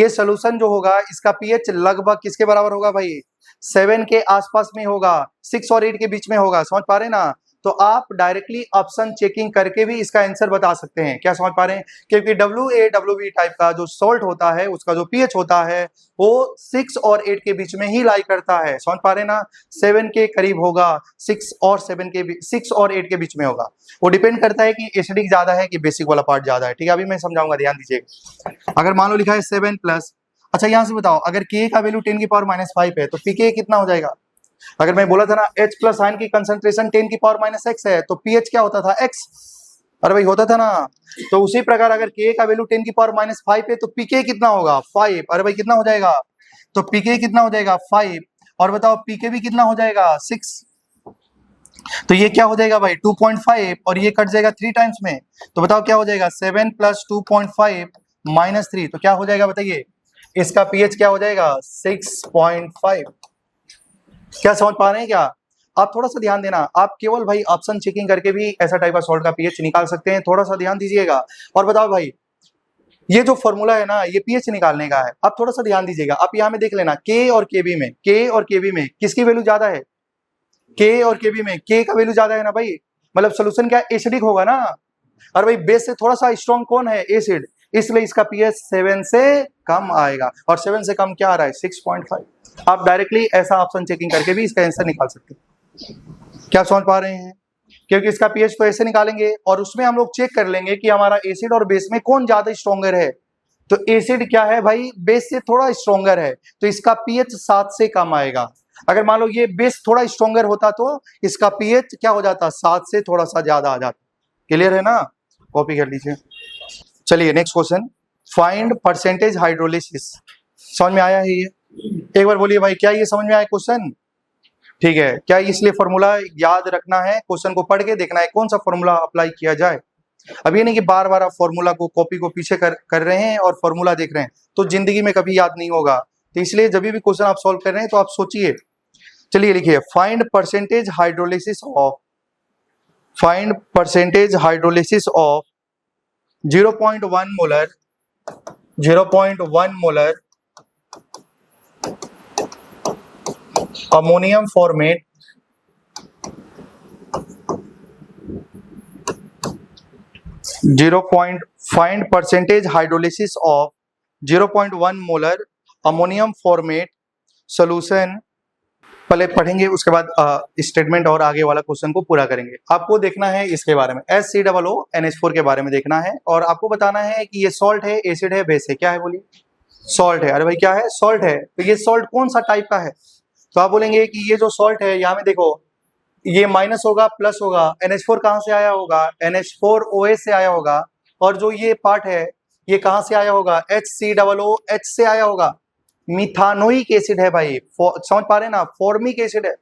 सोल्यूशन जो होगा इसका पीएच लगभग किसके बराबर होगा भाई? 7 के आसपास में होगा, 6 और 8 के बीच में होगा। समझ पा रहे ना? तो आप डायरेक्टली ऑप्शन चेकिंग करके भी इसका आंसर बता सकते हैं। क्या समझ पा रहे हैं? क्योंकि WaWb टाइप का जो सॉल्ट होता है उसका जो पीएच होता है वो 6 और 8 के बीच में ही लाई करता है। समझ पा रहे हैं ना? 7 के करीब होगा, 6 और 6 और 8 के बीच में होगा। वो डिपेंड करता है कि एसिडिक ज्यादा है कि बेसिक वाला पार्ट ज्यादा है। ठीक है, अभी मैं समझाऊंगा, ध्यान दीजिएगा। अगर मान लो लिखा है 7 प्लस, अच्छा यहां से बताओ अगर के का वैल्यू 10 की पावर -5 है तो पीके कितना हो जाएगा? अगर मैं बोला था ना H प्लस आयन की कंसंट्रेशन 10 की पावर -x है तो पीएच क्या होता था? x। अरे भाई होता था ना? तो उसी प्रकार अगर K का वैल्यू 10 की पावर -5 है तो पीके कितना होगा? 5। अरे भाई कितना हो जाएगा? तो पीके कितना हो जाएगा? 5। और बताओ पीके भी कितना हो जाएगा? 6। तो ये क्या हो जाएगा भाई? 2.5 और ये कट जाएगा 3 टाइम्स में। तो बताओ क्या हो जाएगा? 7 प्लस 2.5 माइनस 3 तो क्या हो जाएगा बताइए? इसका पीएच क्या हो जाएगा? 6.5। क्या समझ पा रहे हैं क्या? आप थोड़ा सा ध्यान देना, आप केवल भाई ऑप्शन चेकिंग करके भी ऐसा टाइप का सॉल्ट का पीएच निकाल सकते हैं। थोड़ा सा ध्यान दीजिएगा। और बताओ भाई ये जो फॉर्मूला है ना ये पीएच निकालने का है। आप थोड़ा सा ध्यान दीजिएगा। आप यहाँ में देख लेना के और केबी में किसकी वैल्यू ज्यादा है? के और केबी में के का वैल्यू ज्यादा है ना भाई। मतलब सोल्यूशन क्या एसिडिक होगा ना। और भाई बेस से थोड़ा सा स्ट्रॉन्ग कौन है? एसिड। इसलिए इसका पीएच 7 से कम आएगा। और 7 से कम क्या आ रहा है? 6.5। आप डायरेक्टली ऐसा ऑप्शन चेकिंग करके भी इसका आंसर निकाल सकते हैं। क्या समझ पा रहे हैं? क्योंकि इसका पीएच तो ऐसे निकालेंगे और उसमें हम लोग चेक कर लेंगे कि हमारा एसिड और बेस में कौन ज्यादा स्ट्रॉन्गर है। तो एसिड क्या है भाई? बेस से थोड़ा स्ट्रॉन्गर है तो इसका पीएच 7 से कम आएगा। अगर मान लो ये बेस थोड़ा स्ट्रॉन्गर होता तो इसका पीएच क्या हो जाता? 7 से थोड़ा सा ज्यादा आ जाता। क्लियर है ना? कॉपी कर लीजिए। चलिए next question, find percentage hydrolysis. समझ में आया है ये? एक बार बोलिए भाई क्या ये समझ में आया क्वेश्चन? ठीक है, क्या इसलिए फॉर्मूला याद रखना है, क्वेश्चन को पढ़ के देखना है कौन सा फॉर्मूला अप्लाई किया जाए। अब ये नहीं कि बार बार आप फॉर्मूला को कॉपी को पीछे कर रहे हैं और फॉर्मूला देख रहे हैं तो जिंदगी में कभी याद नहीं होगा। तो इसलिए जब भी क्वेश्चन आप सॉल्व कर रहे हैं तो आप सोचिए। चलिए लिखिए find percentage hydrolysis of 0.1 molar ammonium format find percentage hydrolysis of 0.1 molar ammonium format solution. पहले पढ़ेंगे उसके बाद स्टेटमेंट और आगे वाला क्वेश्चन को पूरा करेंगे। आपको देखना है इसके बारे में HCOONH4 के बारे में देखना है और आपको बताना है कि ये सॉल्ट है, एसिड है, बेस है। क्या है बोलिए? सॉल्ट है। अरे भाई क्या है? सॉल्ट है। तो ये सॉल्ट कौन सा टाइप का है? तो आप बोलेंगे कि ये जो सॉल्ट है यहाँ में देखो ये माइनस होगा प्लस होगा। NH4 कहाँ से आया होगा? NH4OH से आया होगा। और जो ये पार्ट है ये कहाँ से आया होगा? HCOOH से आया होगा। मिथानोइक एसिड है भाई। समझ पा रहे हैं ना? फॉर्मिक एसिड है।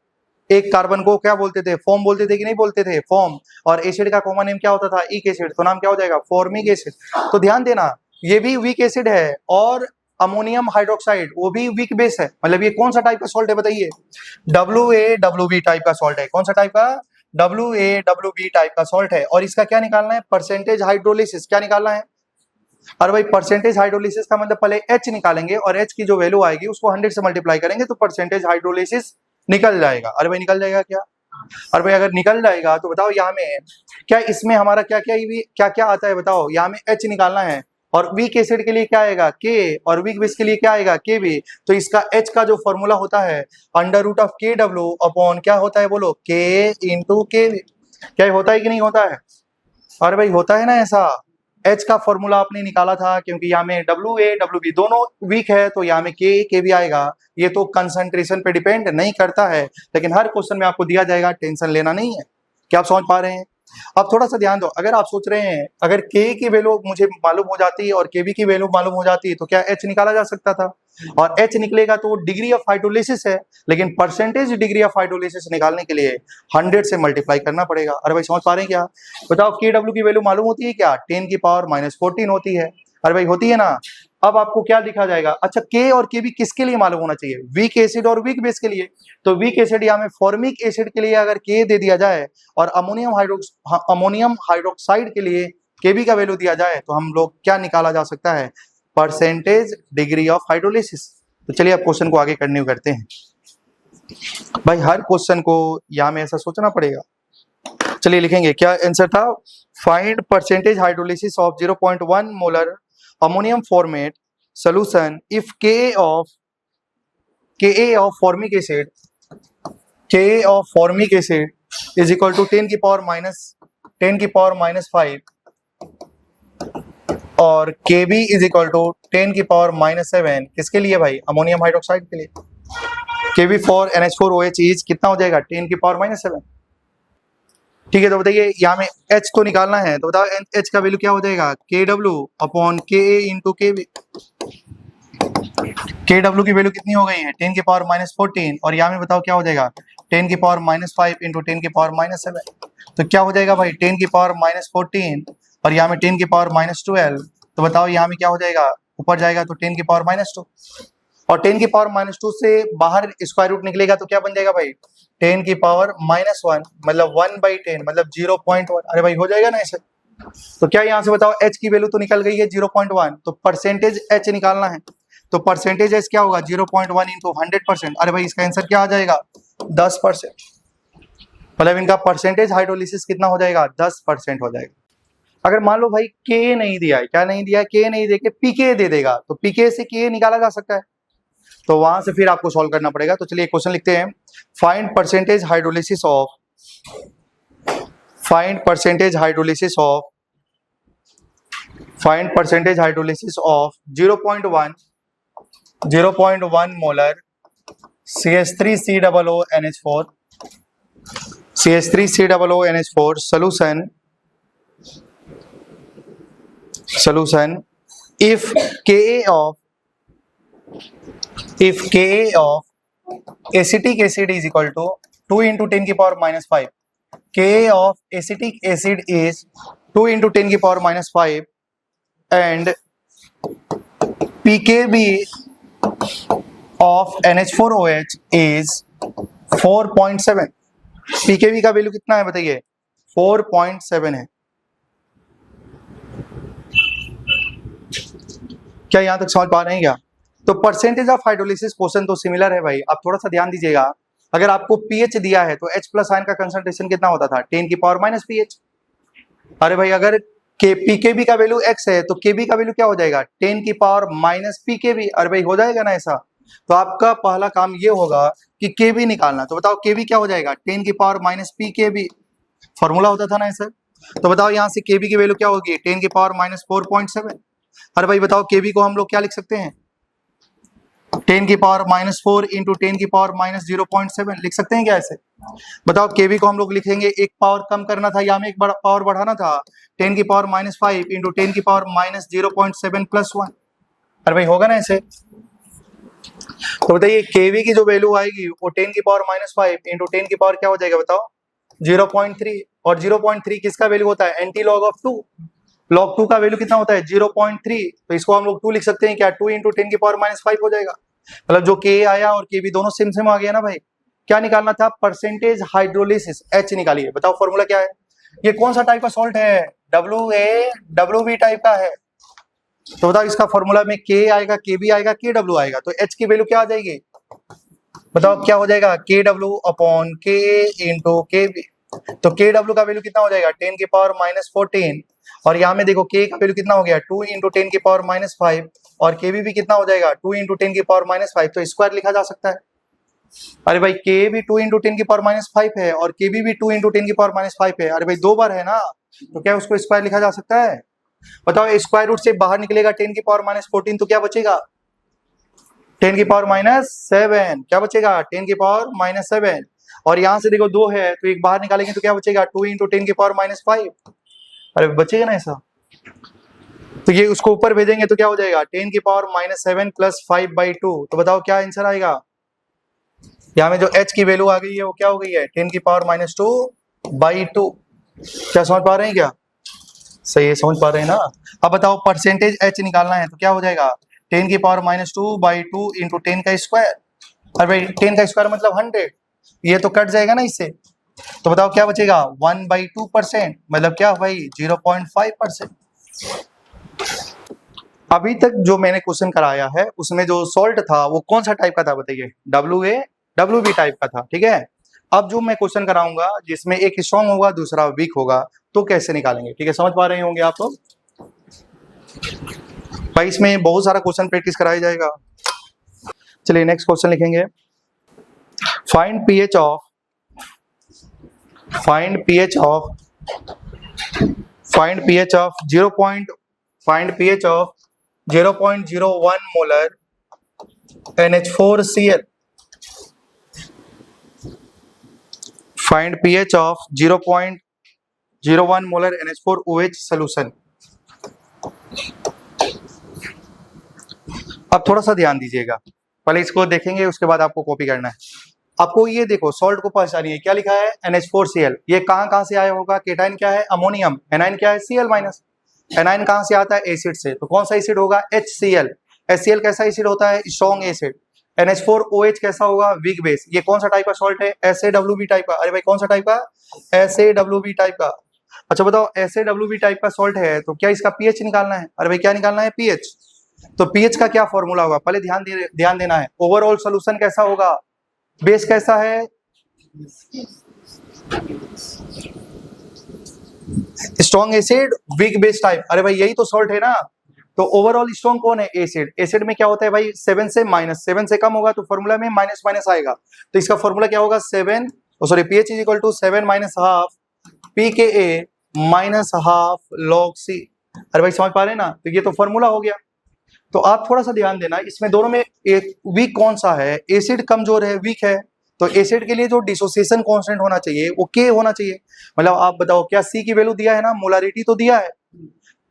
एक कार्बन को क्या बोलते थे? फॉर्म बोलते थे कि नहीं बोलते थे? फॉर्म। और एसिड का कॉमन नेम क्या होता था? इक एसिड। तो नाम क्या हो जाएगा? Formic acid. तो ध्यान देना ये भी वीक एसिड है और अमोनियम हाइड्रोक्साइड वो भी वीक बेस है। मतलब ये कौन सा टाइप का सॉल्ट है बताइए? WaWb टाइप का सॉल्ट है। कौन सा टाइप का? WaWb टाइप का सॉल्ट है। और इसका क्या निकालना है? Percentage hydrolysis. क्या निकालना है? अरे भाई परसेंटेज हाइड्रोलिसिस का मतलब पहले H निकालेंगे और H की जो वैल्यू आएगी उसको 100 से मल्टीप्लाई करेंगे तो परसेंटेज हाइड्रोलिसिस निकल जाएगा। अरे भाई निकल जाएगा क्या? अरे भाई अगर निकल जाएगा तो बताओ यहाँ में क्या इसमें हमारा क्या क्या आता है बताओ? यहाँ में H निकालना है और वीक एसिड के लिए क्या आएगा? K और वीक बेस के लिए क्या आएगा? Kb। तो इसका H का जो फॉर्मूला होता है √KW अपॉन क्या होता है बोलो? K into Kb। क्या होता है कि नहीं होता है? अरे भाई होता है ना ऐसा। H का फॉर्मूला आपने निकाला था क्योंकि यहाँ में WaWb दोनों वीक है तो यहाँ में Kb आएगा। ये तो कंसंट्रेशन पे डिपेंड नहीं करता है लेकिन हर क्वेश्चन में आपको दिया जाएगा, टेंशन लेना नहीं है। क्या आप समझ पा रहे हैं? अब थोड़ा सा ध्यान दो। अगर आप सोच रहे हैं अगर K की वैल्यू मुझे मालूम हो जाती और Kb की वैल्यू मालूम हो जाती तो क्या H निकाला जा सकता था? और H निकलेगा तो डिग्री ऑफ हाइड्रोलिसिस है लेकिन परसेंटेज डिग्री ऑफ हाइड्रोलिसिस निकालने के लिए 100 से मल्टीप्लाई करना पड़ेगा। अरे भाई समझ पा रहे हैं क्या? बताओ KW की वैल्यू मालूम होती है क्या? 10 की पावर -14 होती है। अरे भाई होती है ना। अब आपको क्या लिखा जाएगा, अच्छा के और के भी किसके लिए मालूम होना चाहिए, वीक एसिड और वीक बेस के लिए। तो वीक एसिड या में फॉर्मिक एसिड के लिए अगर के दे दिया जाए और अमोनियम हाइड्रोक्साइड के लिए केबी का वैल्यू दिया जाए तो हम लोग क्या निकाला जा सकता है, परसेंटेज डिग्री ऑफ हाइड्रोलिसिस। तो चलिए अब क्वेश्चन को आगे कंटिन्यू करते हैं। भाई हर क्वेश्चन को यहाँ में ऐसा सोचना पड़ेगा। चलिए लिखेंगे, क्या आंसर था, find percentage hydrolysis of 0.1 molar ammonium format solution if Ka of formic acid is equal to 10 की पावर माइनस 5 और Kb is equal to 10 की पावर माइनस 7 किसके लिए भाई, अमोनियम हाइड्रोक्साइड के लिए। Kb for NH4OH is कितना हो जाएगा, 10 की पावर माइनस 7। ठीक है, तो बताइए यहाँ में H को निकालना है, तो बताओ H का वैल्यू क्या हो जाएगा, KW upon Ka into Kb। KW की वैल्यू कितनी हो गई है, 10 की पावर माइनस 14 और यहाँ में बताओ क्या हो जाएगा, 10 की पावर माइनस 5 इंटू 10 की पावर माइनस 7। तो क्या हो जाएगा भाई, 10 की पावर माइनस 14 और यहाँ में 10 की पावर माइनस 12। तो बताओ यहाँ में क्या हो जाएगा, ऊपर जाएगा तो 10 की पावर माइनस 2 और 10 की पावर माइनस 2 से बाहर स्क्वायर रूट निकलेगा तो क्या बन जाएगा भाई, 10 की पावर माइनस 1 मतलब 1/10 मतलब 0.1। अरे भाई हो जाएगा ना ऐसे। तो क्या यहाँ से बताओ H की वैल्यू तो निकल गई है 0.1, तो परसेंटेज H निकालना है। तो परसेंटेज H क्या होगा, 0.1 इंटू 100%। अरे भाई इसका आंसर क्या आ जाएगा, 10%। मतलब इनका परसेंटेज हाइड्रोलिसिस कितना हो जाएगा, 10% हो जाएगा। अगर मान लो भाई K नहीं दिया है, क्या नहीं दिया है, K नहीं देके Pk दे देगा, तो Pk से K निकाला जा सकता है, तो वहां से फिर आपको सॉल्व करना पड़ेगा। तो चलिए क्वेश्चन लिखते हैं, find percentage hydrolysis of 0.1 molar CH3COONH4 solution if Ka of acetic acid is equal to 2 into 10 की power minus 5, Ka of acetic acid is 2 into 10 की power minus 5 and Pkb of NH4OH is 4.7। Pkb का value कितना है बताइए, 4.7 है। क्या यहां तक समझ पा रहे हैं क्या। तो परसेंटेज ऑफ हाइड्रोलिसिस क्वेश्चन तो सिमिलर है भाई, आप थोड़ा सा ध्यान दीजिएगा। अगर आपको पीएच दिया है तो H प्लस आयन का कंसंट्रेशन कितना होता था, 10 की पावर माइनस पीएच। अरे भाई अगर पीकेबी का वैल्यू x है तो केबी का वैल्यू क्या हो जाएगा, 10 की पावर माइनस पीकेबी। अरे भाई हो जाएगा ना ऐसा। तो आपका पहला काम ये होगा कि केबी निकालना। तो बताओ केबी क्या हो जाएगा, 10 की पावर माइनस पीकेबी, फॉर्मूला होता था ना ऐसा। तो बताओ यहाँ से केबी की वैल्यू क्या होगी, 10 की पावर माइनस 4.7। अरे भाई बताओ केबी को हम लोग क्या लिख सकते हैं, 10 की पावर माइनस 4 इंटू 10 की पावर माइनस 0.7 लिख सकते हैं क्या ऐसे। बताओ केबी को हम लोग लिखेंगे, एक पावर कम करना था या में एक पावर बढ़ाना था, 10 की पावर माइनस 5 इंटू 10 की पावर माइनस 0.7 प्लस 1। अरे भाई होगा ना ऐसे। तो बताइए केवी की जो वैल्यू आएगी वो 10 की पावर माइनस 5 इंटू 10 की पावर क्या हो जाएगा बताओ, 0.3। और 0.3 किसका वैल्यू होता है, एंटी लॉग ऑफ 2। लॉग 2 का वैल्यू कितना होता है, 0.3। तो इसको हम लोग 2 लिख सकते हैं क्या, 2 इंटू 10 की पावर माइनस 5 हो जाएगा। मतलब जो के आया और के भी दोनों सेम आ गया ना भाई। क्या निकालना था, परसेंटेज हाइड्रोलिसिस H निकालिए। बताओ फॉर्मूला क्या है, ये कौन सा टाइप का सॉल्ट है, WaWb टाइप का है। तो बताओ इसका फॉर्मूला में K आएगा, Kb आएगा, KW आएगा। तो H की वैल्यू क्या आ जाएगी, बताओ क्या हो जाएगा, KW upon Ka into Kb। तो KW का वैल्यू कितना हो जाएगा, 10 की पावर माइनस 14 और यहाँ में देखो K का वैल्यू कितना हो गया, 2 इंटू 10 की पावर माइनस 5 और Kb भी कितना हो जाएगा, 2 इंटू 10 की पावर माइनस 5। तो स्क्वायर लिखा जा सकता है। अरे भाई K भी 2 इंटू 10 की पावर माइनस 5 है और Kb भी 2 इंटू 10 की पावर माइनस 5 है। अरे भाई 2 बार है ना, तो क्या उसको स्क्वायर लिखा जा सकता है। बताओ स्क्वायर रूट से बाहर निकलेगा 10 की पावर माइनस 14 तो क्या बचेगा, 10 की पावर माइनस 7। क्या बचेगा, 10 की पावर माइनस 7। और यहाँ से देखो 2 है तो एक बाहर निकालेंगे तो क्या बचेगा, 2 इंटू 10 की पावर माइनस 5। अरे बचेगा ना ऐसा। तो ये उसको ऊपर भेजेंगे तो क्या हो जाएगा, 10 की पावर माइनस 7 प्लस 5/2। तो बताओ क्या आंसर आएगा। यहाँ में जो H की वैल्यू आ गई है वो क्या हो गई है, 10 की पावर माइनस 2/2। क्या समझ पा रहे हैं क्या। सही है, समझ पा रहे हैं ना। अब बताओ परसेंटेज एच निकालना है तो क्या हो जाएगा, 10 की पावर -2/2 इंटू 10 का स्क्वायर। और भाई 10 का स्क्वायर मतलब 100, ये तो कट जाएगा ना इससे, तो बताओ क्या बचेगा 1/2%, मतलब क्या भाई 0.5%। अभी तक जो मैंने क्वेश्चन कराया है उसमें जो सॉल्ट था वो कौन सा टाइप का था बताइए, WB टाइप का था, ठीक है। अब जो मैं क्वेश्चन कराऊंगा जिसमें एक स्ट्रॉन्ग होगा दूसरा वीक होगा, तो कैसे निकालेंगे, ठीक है, समझ पा रहे होंगे आप लोग। भाई इसमें बहुत सारा क्वेश्चन प्रैक्टिस कराया जाएगा। चलिए नेक्स्ट क्वेश्चन लिखेंगे, find pH of 0.01 molar NH4Cl। Find pH of 0.01 molar NH4OH solution. अब थोड़ा सा ध्यान दीजिएगा, पहले इसको देखेंगे उसके बाद आपको कॉपी करना है। आपको ये देखो सॉल्ट को पहचानिए, क्या लिखा है NH4Cl, ये कहां से आया होगा, केटाइन क्या है अमोनियम, एनाइन क्या है Cl-। एनाइन कहां से आता है एसिड से, तो कौन सा एसिड होगा HCl। HCl कैसा एसिड होता है स्ट्रॉन्ग एसिड। NH4OH कैसा होगा वीक बेस। ये कौन सा टाइप का सॉल्ट है SaWb टाइप का। अरे भाई कौन सा टाइप का SaWb टाइप का। अच्छा बताओ SaWb टाइप का सॉल्ट है तो क्या इसका pH निकालना है। अरे भाई क्या निकालना है pH, तो pH का क्या फॉर्मूला होगा पहले ध्यान देना है। ओवरऑल सोल्यूशन कैसा होगा, बेस कैसा है strong acid weak base type. अरे भाई यही तो सॉल्ट है ना, तो ओवरऑल स्ट्रॉन्ग कौन है एसिड। एसिड में क्या होता है भाई 7 से कम होगा तो फॉर्मूला में माइनस आएगा, तो इसका फॉर्मूला क्या होगा 7 pH is equal to 7 - half pKa -half log C। अरे भाई समझ पा रहे हैं ना, तो ये तो फॉर्मूला हो गया। तो आप थोड़ा सा ध्यान देना, इसमें दोनों में एक वीक कौन सा है, एसिड कमजोर है वीक है, तो एसिड के लिए जो डिसोसिएशन कांस्टेंट होना चाहिए वो K होना चाहिए। मतलब आप बताओ क्या C की वैल्यू दिया है ना, मोलारिटी तो दिया है।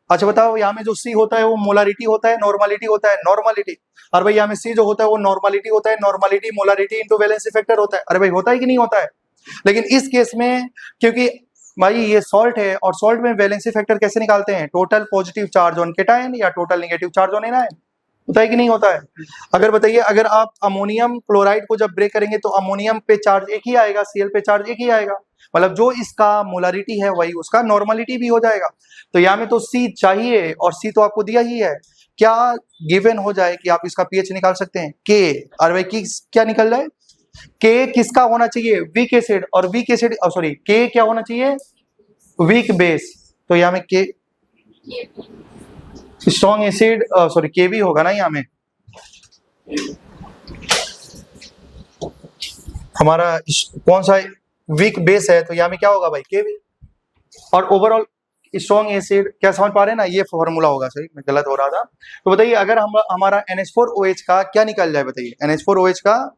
अच्छा बताओ यहाँ में जो C होता है वो मोलारिटी होता है नॉर्मलिटी होता है, नॉर्मलिटी। और भाई यहाँ में C जो होता है वो नॉर्मलिटी होता है, normality molarity into valency factor होता है। अरे भाई होता है कि नहीं होता है। लेकिन इस केस में क्योंकि भाई ये सॉल्ट है और सॉल्ट में वैलेंसी फैक्टर कैसे निकालते हैं, total positive charge on cation या total negative charge on anion, होता है कि नहीं होता है। अगर बताइए अगर आप अमोनियम क्लोराइड को जब ब्रेक करेंगे तो अमोनियम पे चार्ज एक ही आएगा, Cl पे चार्ज एक ही आएगा, मतलब जो इसका मोलारिटी है वही उसका नॉर्मलिटी भी हो जाएगा। तो यहाँ में तो C चाहिए और C तो आपको दिया ही है, क्या गिवन हो जाए कि आप इसका pH निकाल सकते हैं K। और भाई क्या निकल जाए K किसका होना चाहिए वीक एसिड, और वीक एसिड सॉरी K क्या होना चाहिए वीक बेस, तो यहाँ में K strong acid sorry Kb होगा ना यहाँ में, हमारा कौन सा वीक बेस है तो यहाँ में क्या होगा भाई Kb। और ओवरऑल स्ट्रॉन्ग एसिड क्या समझ पा रहे हैं ना, ये फॉर्मूला होगा, सही मैं गलत हो रहा था। तो बताइए अगर हम हमारा NH4OH का क्या निकल जाए, बताइए NH4OH का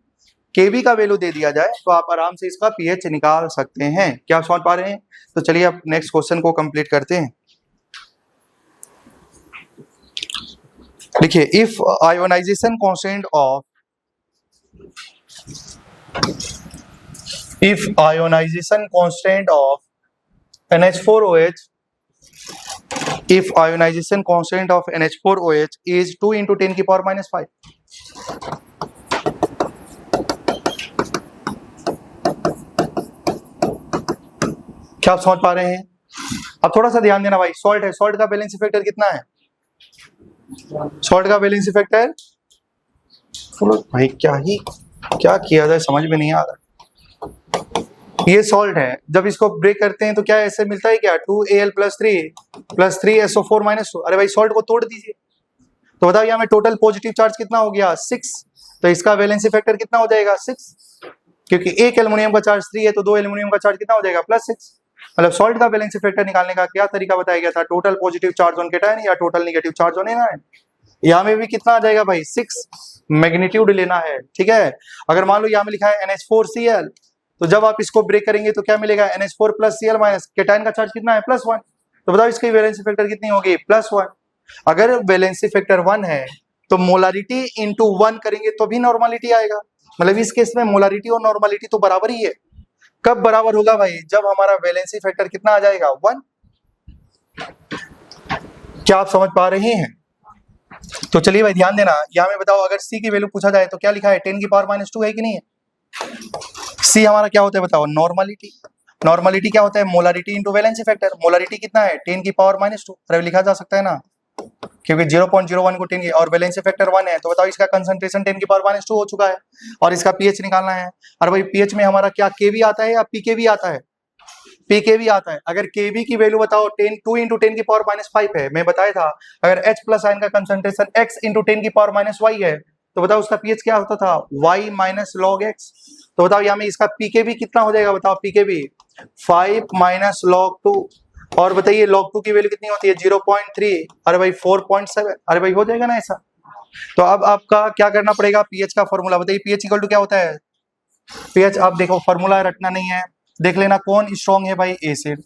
Kb का वैल्यू दे दिया जाए तो आप आराम से इसका pH निकाल सकते हैं। क्या आप समझ पा रहे हैं। तो चलिए अब नेक्स्ट क्वेश्चन को कंप्लीट करते हैं। देखिए if ionization constant of NH4OH if ionization constant of NH4OH is 2 into 10 की पावर -5, क्या आप समझ पा रहे हैं। अब थोड़ा सा ध्यान देना भाई, सॉल्ट है, सॉल्ट का बैलेंस फैक्टर कितना है, सॉल्ट का बैलेंस फैक्टर भाई क्या किया जाए समझ में नहीं आ रहा। ये सॉल्ट है, जब इसको ब्रेक करते हैं तो क्या ऐसे मिलता है क्या 2Al + 3 + 3SO4 - 2। अरे भाई सॉल्ट को तोड़ दीजिए तो बताओ यहाँ में टोटल पॉजिटिव चार्ज कितना हो गया 6, तो इसका वैलेंसी फैक्टर कितना हो जाएगा 6, क्योंकि एक एल्युमिनियम का चार्ज 3 है तो 2 एल्युमिनियम का चार्ज कितना हो जाएगा +6। मतलब सॉल्ट का वैलेंसी फैक्टर निकालने का क्या तरीका बताया गया था, total positive charge on cation या total negative charge on anion. यहाँ में भी कितना आ जाएगा भाई 6, मैग्नीट्यूड लेना है, ठीक है। अगर मान लो यहाँ में लिखा है NH4Cl, तो जब आप इसको ब्रेक करेंगे तो क्या मिलेगा NH4 + Cl-, केटायन का चार्ज कितना है +1, तो बताओ इसकी वैलेंसी फैक्टर कितनी होगी +1। अगर वैलेंसी फैक्टर 1 है तो मोलारिटी इंटू 1 करेंगे तो भी नॉर्मलिटी आएगा, मतलब इस केस में मोलारिटी और नॉर्मलिटी तो बराबर ही है। कब बराबर होगा भाई, जब हमारा वैलेंसी फैक्टर कितना आ जाएगा 1। क्या आप समझ पा रहे हैं? तो चलिए भाई ध्यान देना, यहाँ में बताओ अगर C की वैल्यू पूछा जाए तो क्या लिखा है, 10 की पावर -2 है कि नहीं है? C हमारा क्या होता है बताओ, नॉर्मलिटी। नॉर्मलिटी क्या होता है, molarity into valency factor. Molarity कितना है, 10 की पावर -2, अरे लिखा जा सकता है ना, क्योंकि 0.01 को 10 की और वैलेंसी फैक्टर 1 है, तो बताओ इसका कंसंट्रेशन 10 की पावर -2 हो चुका है और इसका पीएच निकालना है। और भाई पीएच में हमारा क्या केवी आता है या पीकेवी आता है? पीकेवी आता है। अगर केवी की वैल्यू बताओ 10 2 इंटू 10 की पावर -5 है, मैं बताया था अगर H प्लस आयन का कंसंट्रेशन x इंटू 10 की पावर -y है तो बताओ उसका पीएच क्या होता था, y माइनस लॉग x। तो बताओ यहाँ में इसका पीकेवी कितना हो जाएगा, बताओ पीकेवी 5 माइनस लॉग 2। और बताइए लॉग 2 की वैल्यू कितनी होती है, 0.3, अरे भाई 4.7, अरे भाई हो जाएगा ना ऐसा। तो अब आपका क्या करना पड़ेगा, पीएच का फॉर्मूला बताइए, पीएच इक्वल टू क्या होता है, पीएच आप देखो फॉर्मूला रटना नहीं है, देख लेना कौन स्ट्रॉन्ग है भाई, एसिड,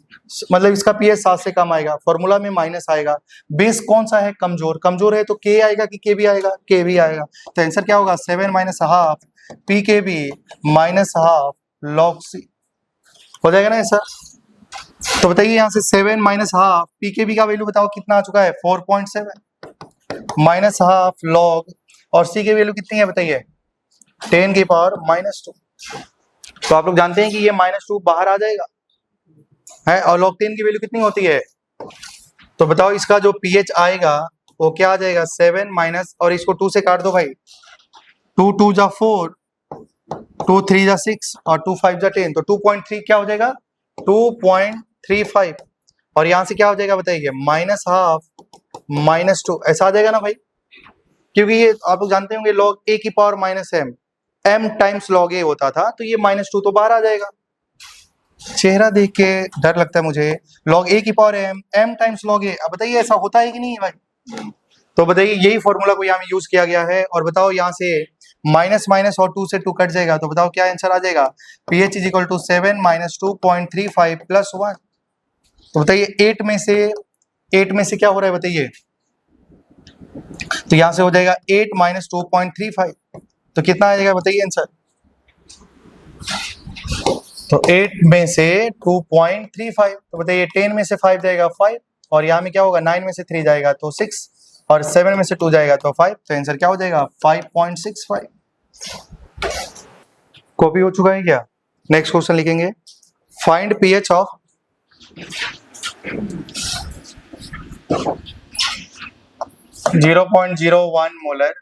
मतलब इसका पीएच 7 से कम आएगा, फॉर्मूला में माइनस आएगा। बेस कौन सा है, कमजोर, कमजोर है तो के आएगा कि के भी आएगा, के भी आएगा। तो आंसर क्या होगा, 7 माइनस हाफ पी के B minus half log c, हो जाएगा ना ऐसा। तो बताइए यहाँ से 7 माइनस हाफ पी के बी का वैल्यू बताओ कितना आ चुका है, 4.7 माइनस हाफ लॉग, और सी की वैल्यू कितनी है बताइए, 10 की पावर -2। तो आप लोग जानते हैं कि ये -2 बाहर आ जाएगा है, और log 10 की वैल्यू कितनी होती है, तो बताओ इसका जो पीएच आएगा वो क्या आ जाएगा, 7 माइनस, और इसको 2 से काट दो भाई, 2 2 जा 4, 2 3 जा 6 और 2 5 जा 10, तो 2.3 क्या हो जाएगा, 2.35, और यहां से क्या हो जाएगा बताइए, माइनस हाफ -2, ऐसा आ जाएगा ना भाई, क्योंकि ये आप लोग जानते होंगे log a की power -m, m times log a होता था, तो ये -2 तो बाहर आ जाएगा। चेहरा देख के डर लगता है मुझे, log a की power m times log a, अब बताइए ऐसा होता है कि नहीं है भाई। तो बताइए यही फॉर्मूला को यहाँ में यूज किया गया है, और बताओ यहाँ से माइनस माइनस और 2 से 2 कट जाएगा, तो बताओ क्या आंसर आ जाएगा, pH is equal to 7 minus 2.35 plus 1। तो बताइए 8 में से क्या हो रहा है बताइए, तो यहाँ से हो जाएगा 8 माइनस 2.35, तो कितना आ जाएगा बताइए आंसर, तो 8 में से 2.35, तो बताइए 10 में से 5 जाएगा 5, और यहाँ में क्या होगा, 9 में से 3 जाएगा तो 6, और 7 में से 2 जाएगा तो 5, तो आंसर क्या हो जाएगा 5.65। कॉपी हो चुका है क्या? नेक्स्ट क्वेश्चन लिखेंगे, find pH of 0.01 molar,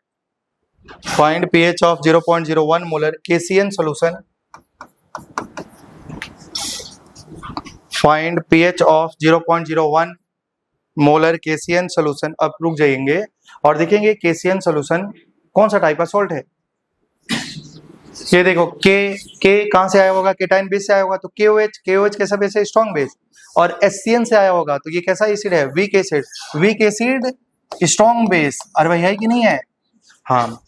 find pH of 0.01 molar KCN solution, find pH of 0.01 molar KCN solution. अब रुक जाएंगे और देखेंगे KCN सॉल्यूशन कौन सा टाइप का सॉल्ट है। ये देखो के कहां से आया होगा, केटाइन बेस से आया होगा, तो KOH कैसा बेस है, स्ट्रॉन्ग बेस, और HCN से आया होगा तो ये कैसा एसिड है, weak acid, weak acid strong base, अरे भाई है कि नहीं है, हाँ।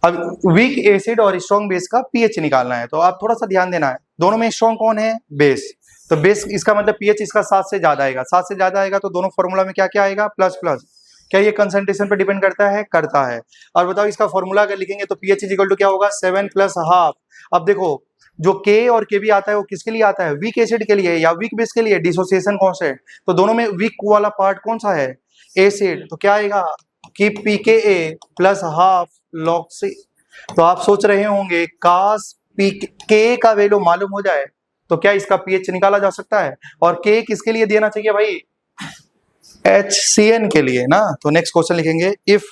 अब वीक एसिड और स्ट्रॉन्ग बेस का पीएच निकालना है, तो आप थोड़ा सा ध्यान देना है, दोनों में स्ट्रॉन्ग कौन है, बेस, तो बेस इसका मतलब पीएच इसका 7 से ज्यादा आएगा, 7 से ज्यादा आएगा तो दोनों फॉर्मूला में क्या क्या आएगा, प्लस प्लस, क्या ये कंसंट्रेशन पे डिपेंड करता है, करता है। और बताओ इसका फॉर्मूला अगर लिखेंगे तो पीएच इज इक्वल टू क्या होगा, 7 प्लस हाफ। अब देखो जो के और के भी आता है वो किसके लिए आता है, वीक एसिड के लिए या वीक बेस के लिए, डिसोसिएशन कांस्टेंट, तो दोनों में वीक वाला पार्ट कौन सा है, एसिड, तो क्या आएगा कि pKa plus half log C। तो आप सोच रहे होंगे काश pK का वैल्यू मालूम हो जाए तो क्या इसका पीएच निकाला जा सकता है, और K किसके लिए देना चाहिए भाई, HCN के लिए ना। तो नेक्स्ट क्वेश्चन लिखेंगे, if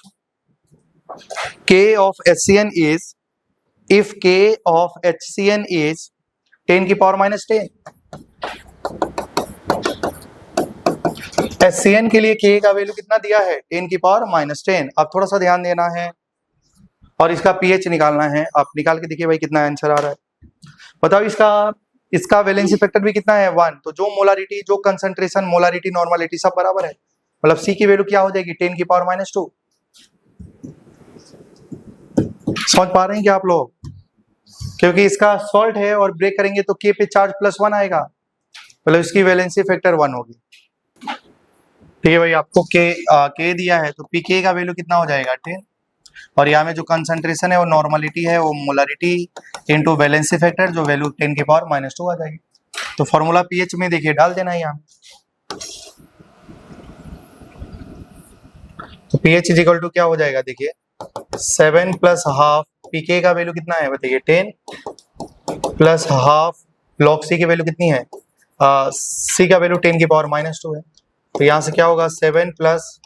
K of HCN is 10 की पावर -10, HCN के लिए K का वैल्यू कितना दिया है, 10 की पावर -10। अब थोड़ा सा ध्यान देना है और इसका पीएच निकालना है, आप निकाल के देखिए भाई कितना आंसर आ रहा है। बताओ इसका वैलेंसी फैक्टर भी कितना है, 1, तो जो मोलारिटी, जो कंसंट्रेशन, मोलारिटी, नॉर्मलिटी सब बराबर है, मतलब C की वैल्यू क्या हो जाएगी, 10 की पावर -2। समझ पा रहे हैं क्या आप लोग, क्योंकि इसका सॉल्ट है और ब्रेक करेंगे तो K पे चार्ज +1 आएगा, मतलब इसकी वैलेंसी फैक्टर 1 होगी। ठीक है भाई, आपको K दिया है तो pK का वैल्यू कितना हो जाएगा, 10, और यहाँ में जो कंसंट्रेशन है वो नॉर्मलिटी है, वो मोलारिटी इनटू वैलेंसी फैक्टर, जो वैल्यू 10 की पावर -2 आ जाएगी। तो फॉर्मूला पीएच में देखिए डाल देना है यहाँ, तो pH इज इक्वल टू क्या हो जाएगा, देखिए 7 प्लस हाफ, pK का वैल्यू कितना है बताइए 10 प्लस हाफ log C की वैल्यू कितनी है, C का वैल्यू 10 की पावर -2 है। तो यहाँ से क्या होगा 7 प्लस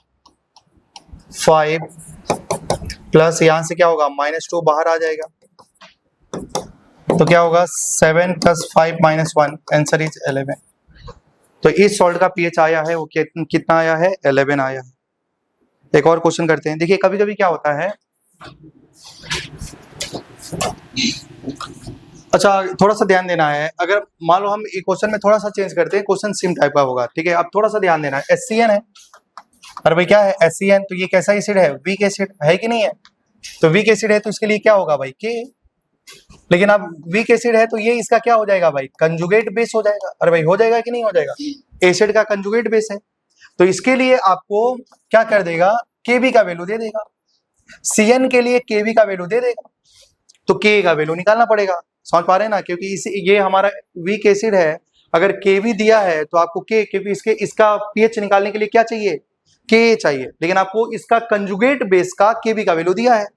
5 प्लस यहाँ से क्या होगा -2 बाहर आ जाएगा, तो क्या होगा 7 प्लस 5 -1, आंसर इज 11। तो इस सॉल्ट का pH आया है वो कितना आया है 11 आया है। एक और क्वेश्चन करते हैं। देखिए कभी कभी क्या होता है, अच्छा थोड़ा सा ध्यान देना है, अगर मान लो हम एक क्वेश्चन में थोड़ा सा चेंज करते हैं, क्वेश्चन सेम टाइप का होगा, ठीक है। अब थोड़ा सा ध्यान देना है, HCN है, अरे भाई क्या है HCN, तो ये कैसा एसिड है, वीक एसिड है कि नहीं है, तो वीक एसिड है तो इसके लिए क्या होगा भाई K, लेकिन अब वीक एसिड है तो ये इसका क्या हो जाएगा भाई कंजुगेट बेस हो जाएगा, अरे भाई हो जाएगा कि नहीं हो जाएगा, एसिड का कंजुगेट बेस है, तो इसके लिए आपको क्या कर देगा Kb का वैल्यू दे देगा, Cn के लिए Kb का वैल्यू दे देगा, तो K का वैल्यू निकालना पड़ेगा, समझ पा रहे हैं ना, क्योंकि ये हमारा वीक एसिड है, अगर Kb दिया है तो आपको K, क्योंकि इसका pH निकालने के लिए क्या चाहिए K चाहिए, लेकिन आपको इसका कंजुगेट बेस का Kb का वैल्यू दिया है।